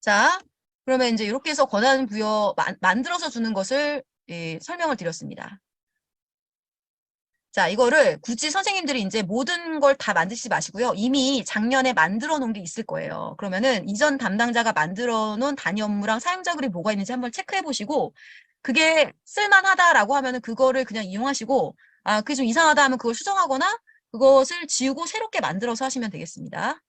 A: 자, 그러면 이제 이렇게 해서 권한 부여 만들어서 주는 것을 설명을 드렸습니다. 자, 이거를 굳이 선생님들이 이제 모든 걸 다 만드시지 마시고요. 이미 작년에 만들어 놓은 게 있을 거예요. 그러면은 이전 담당자가 만들어 놓은 단위 업무랑 사용자 글이 뭐가 있는지 한번 체크해 보시고 그게 쓸만하다라고 하면은 그거를 그냥 이용하시고 아, 그게 좀 이상하다 하면 그걸 수정하거나 그것을 지우고 새롭게 만들어서 하시면 되겠습니다.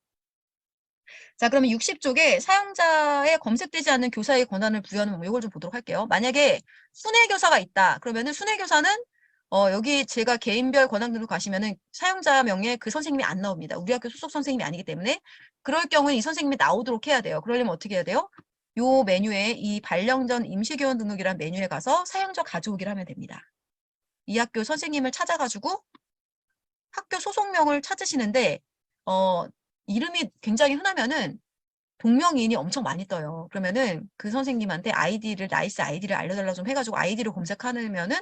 A: 자, 그러면 60쪽에 사용자의 검색되지 않는 교사의 권한을 부여하는 방법, 이걸 좀 보도록 할게요. 만약에 순회교사가 있다. 그러면은 순회교사는 여기 제가 개인별 권한 등록 가시면은 사용자 명에 그 선생님이 안 나옵니다. 우리 학교 소속 선생님이 아니기 때문에 그럴 경우에 이 선생님이 나오도록 해야 돼요. 그러려면 어떻게 해야 돼요? 요 메뉴에 이 발령 전 임시교원 등록이라는 메뉴에 가서 사용자 가져오기를 하면 됩니다. 이 학교 선생님을 찾아가지고 학교 소속명을 찾으시는데 이름이 굉장히 흔하면은 동명이인이 엄청 많이 떠요. 그러면은 그 선생님한테 나이스 아이디를 알려달라 좀 해가지고 아이디를 검색하면은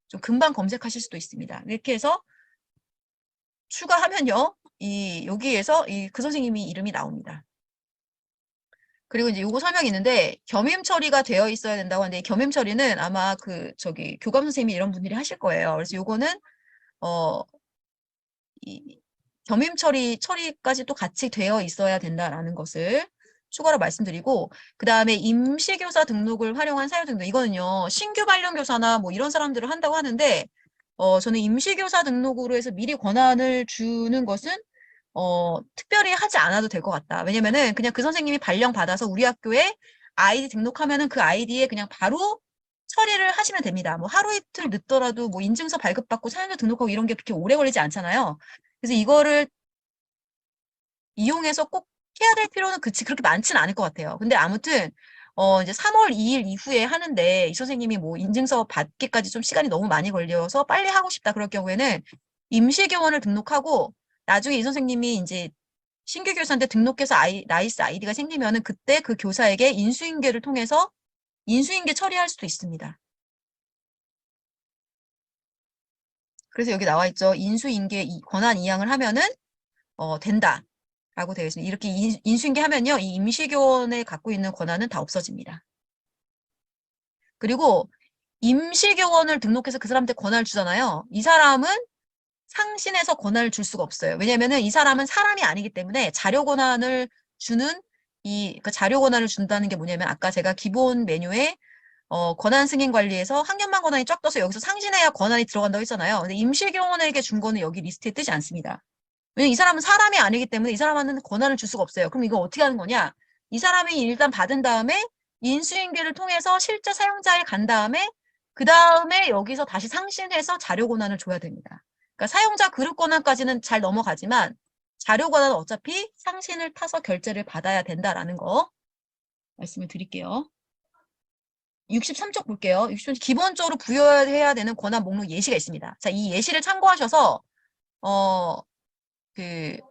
A: 좀 금방 검색하실 수도 있습니다. 이렇게 해서 추가하면요. 여기에서 그 선생님이 이름이 나옵니다. 그리고 이제 요거 설명이 있는데 겸임 처리가 되어 있어야 된다고 하는데 겸임 처리는 아마 교감 선생님이 이런 분들이 하실 거예요. 그래서 요거는 겸임 처리까지 또 같이 되어 있어야 된다라는 것을 추가로 말씀드리고 그 다음에 임시교사 등록을 활용한 사유 등록 이거는요 신규 발령교사나 뭐 이런 사람들을 한다고 하는데 저는 임시교사 등록으로 해서 미리 권한을 주는 것은 특별히 하지 않아도 될 것 같다. 왜냐면은 그냥 그 선생님이 발령 받아서 우리 학교에 아이디 등록하면은 그 아이디에 그냥 바로 처리를 하시면 됩니다. 뭐 하루 이틀 늦더라도 뭐 인증서 발급받고 사연자 등록하고 이런 게 그렇게 오래 걸리지 않잖아요. 그래서 이거를 이용해서 꼭 해야 될 필요는 그렇게 많지는 않을 것 같아요. 근데 아무튼 이제 3월 2일 이후에 하는데 이 선생님이 뭐 인증서 받기까지 좀 시간이 너무 많이 걸려서 빨리 하고 싶다 그럴 경우에는 임시교원을 등록하고 나중에 이 선생님이 이제 신규 교사한테 등록해서 나이스 아이디가 생기면은 그때 그 교사에게 인수인계를 통해서 인수인계 처리할 수도 있습니다. 그래서 여기 나와 있죠. 인수인계 권한 이양을 하면은 된다. 라고 되어 있습니다. 이렇게 인수인계 하면요. 이 임시교원에 갖고 있는 권한은 다 없어집니다. 그리고 임시교원을 등록해서 그 사람한테 권한을 주잖아요. 이 사람은 상신해서 권한을 줄 수가 없어요. 왜냐면은 이 사람은 사람이 아니기 때문에 자료 권한을 주는 그 자료 권한을 준다는 게 뭐냐면 아까 제가 기본 메뉴에 권한 승인 관리에서 학년만 권한이 쫙 떠서 여기서 상신해야 권한이 들어간다고 했잖아요. 근데 임실경원에게 준 거는 여기 리스트에 뜨지 않습니다. 왜냐면 이 사람은 사람이 아니기 때문에 이 사람한테는 권한을 줄 수가 없어요. 그럼 이거 어떻게 하는 거냐? 이 사람이 일단 받은 다음에 인수인계를 통해서 실제 사용자에 간 다음에 그 다음에 여기서 다시 상신해서 자료 권한을 줘야 됩니다. 그러니까 사용자 그룹 권한까지는 잘 넘어가지만 자료 권한은 어차피 상신을 타서 결제를 받아야 된다라는 거 말씀을 드릴게요. 63쪽 볼게요. 63쪽 기본적으로 부여해야 되는 권한 목록 예시가 있습니다. 자, 이 예시를 참고하셔서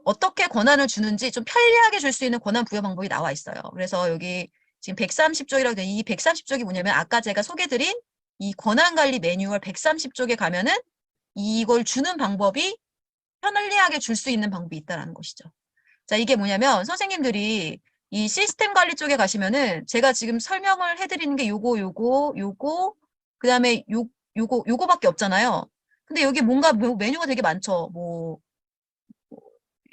A: 어떻게 권한을 주는지 좀 편리하게 줄 수 있는 권한 부여 방법이 나와 있어요. 그래서 여기 지금 130쪽이라고 돼. 이 130쪽이 뭐냐면 아까 제가 소개드린 이 권한관리 매뉴얼 130쪽에 가면은 이걸 주는 방법이 편리하게 줄 수 있는 방법이 있다는 것이죠. 자, 이게 뭐냐면 선생님들이 이 시스템 관리 쪽에 가시면은 제가 지금 설명을 해드리는 게 요거, 그 다음에 요거밖에 없잖아요. 근데 여기 뭔가 메뉴가 되게 많죠.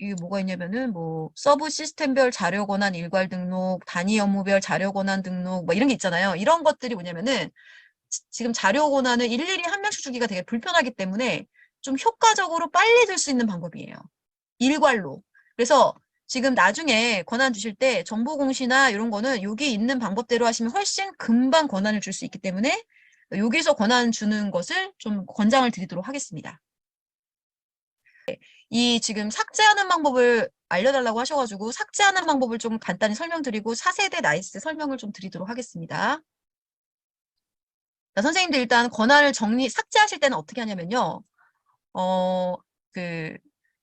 A: 이게 뭐가 있냐면은 서브 시스템별 자료 권한 일괄 등록, 단위 업무별 자료 권한 등록 뭐 이런 게 있잖아요. 이런 것들이 뭐냐면은 지금 자료 권한을 일일이 한 명씩 주기가 되게 불편하기 때문에 좀 효과적으로 빨리 줄 수 있는 방법이에요. 일괄로. 그래서 지금 나중에 권한 주실 때 정보공시나 이런 거는 여기 있는 방법대로 하시면 훨씬 금방 권한을 줄 수 있기 때문에 여기서 권한 주는 것을 좀 권장을 드리도록 하겠습니다. 이 지금 삭제하는 방법을 알려달라고 하셔가지고 삭제하는 방법을 좀 간단히 설명드리고 4세대 나이스 설명을 좀 드리도록 하겠습니다. 자, 선생님들 일단 권한을 삭제하실 때는 어떻게 하냐면요.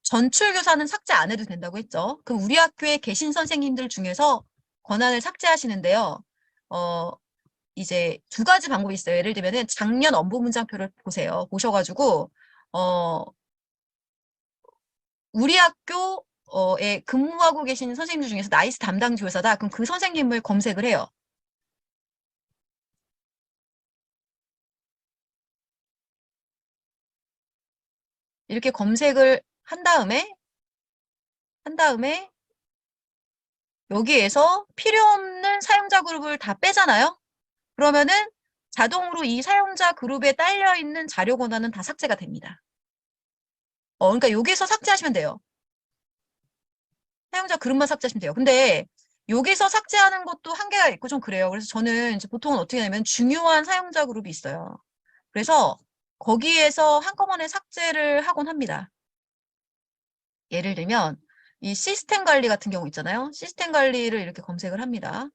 A: 전출교사는 삭제 안 해도 된다고 했죠. 그럼 우리 학교에 계신 선생님들 중에서 권한을 삭제하시는데요. 이제 두 가지 방법이 있어요. 예를 들면은 작년 업무 문장표를 보세요. 보셔가지고, 우리 학교에 근무하고 계신 선생님들 중에서 나이스 담당 교사다. 그럼 그 선생님을 검색을 해요. 이렇게 검색을 한 다음에 여기에서 필요 없는 사용자 그룹을 다 빼잖아요. 그러면은 자동으로 이 사용자 그룹에 딸려 있는 자료 권한은 다 삭제가 됩니다. 그러니까 여기서 삭제하시면 돼요. 사용자 그룹만 삭제하시면 돼요. 근데 여기서 삭제하는 것도 한계가 있고 좀 그래요. 그래서 저는 이제 보통은 어떻게 하냐면 중요한 사용자 그룹이 있어요. 그래서 거기에서 한꺼번에 삭제를 하곤 합니다. 예를 들면 이 시스템 관리 같은 경우 있잖아요. 시스템 관리를 이렇게 검색을 합니다.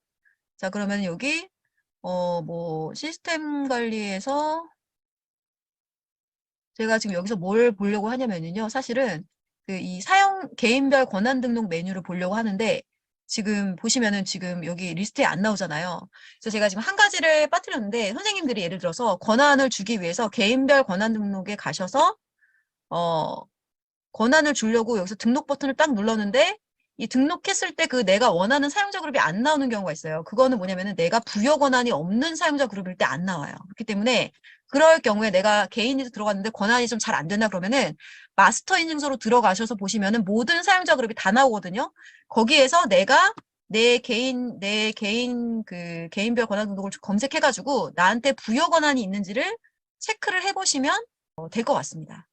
A: 자, 그러면 여기 시스템 관리에서 제가 지금 여기서 뭘 보려고 하냐면요. 사실은 이 개인별 권한 등록 메뉴를 보려고 하는데 지금 보시면은 지금 여기 리스트에 안 나오잖아요. 그래서 제가 지금 한 가지를 빠뜨렸는데 선생님들이 예를 들어서 권한을 주기 위해서 개인별 권한 등록에 가셔서 권한을 주려고 여기서 등록 버튼을 딱 눌렀는데 이 등록했을 때 내가 원하는 사용자 그룹이 안 나오는 경우가 있어요. 그거는 뭐냐면은 내가 부여 권한이 없는 사용자 그룹일 때 안 나와요. 그렇기 때문에 그럴 경우에 내가 개인이 들어갔는데 권한이 좀 잘 안 된다 그러면은 마스터 인증서로 들어가셔서 보시면은 모든 사용자 그룹이 다 나오거든요. 거기에서 내가 내 개인 개인별 권한 등록을 검색해가지고 나한테 부여 권한이 있는지를 체크를 해보시면 될 것 같습니다.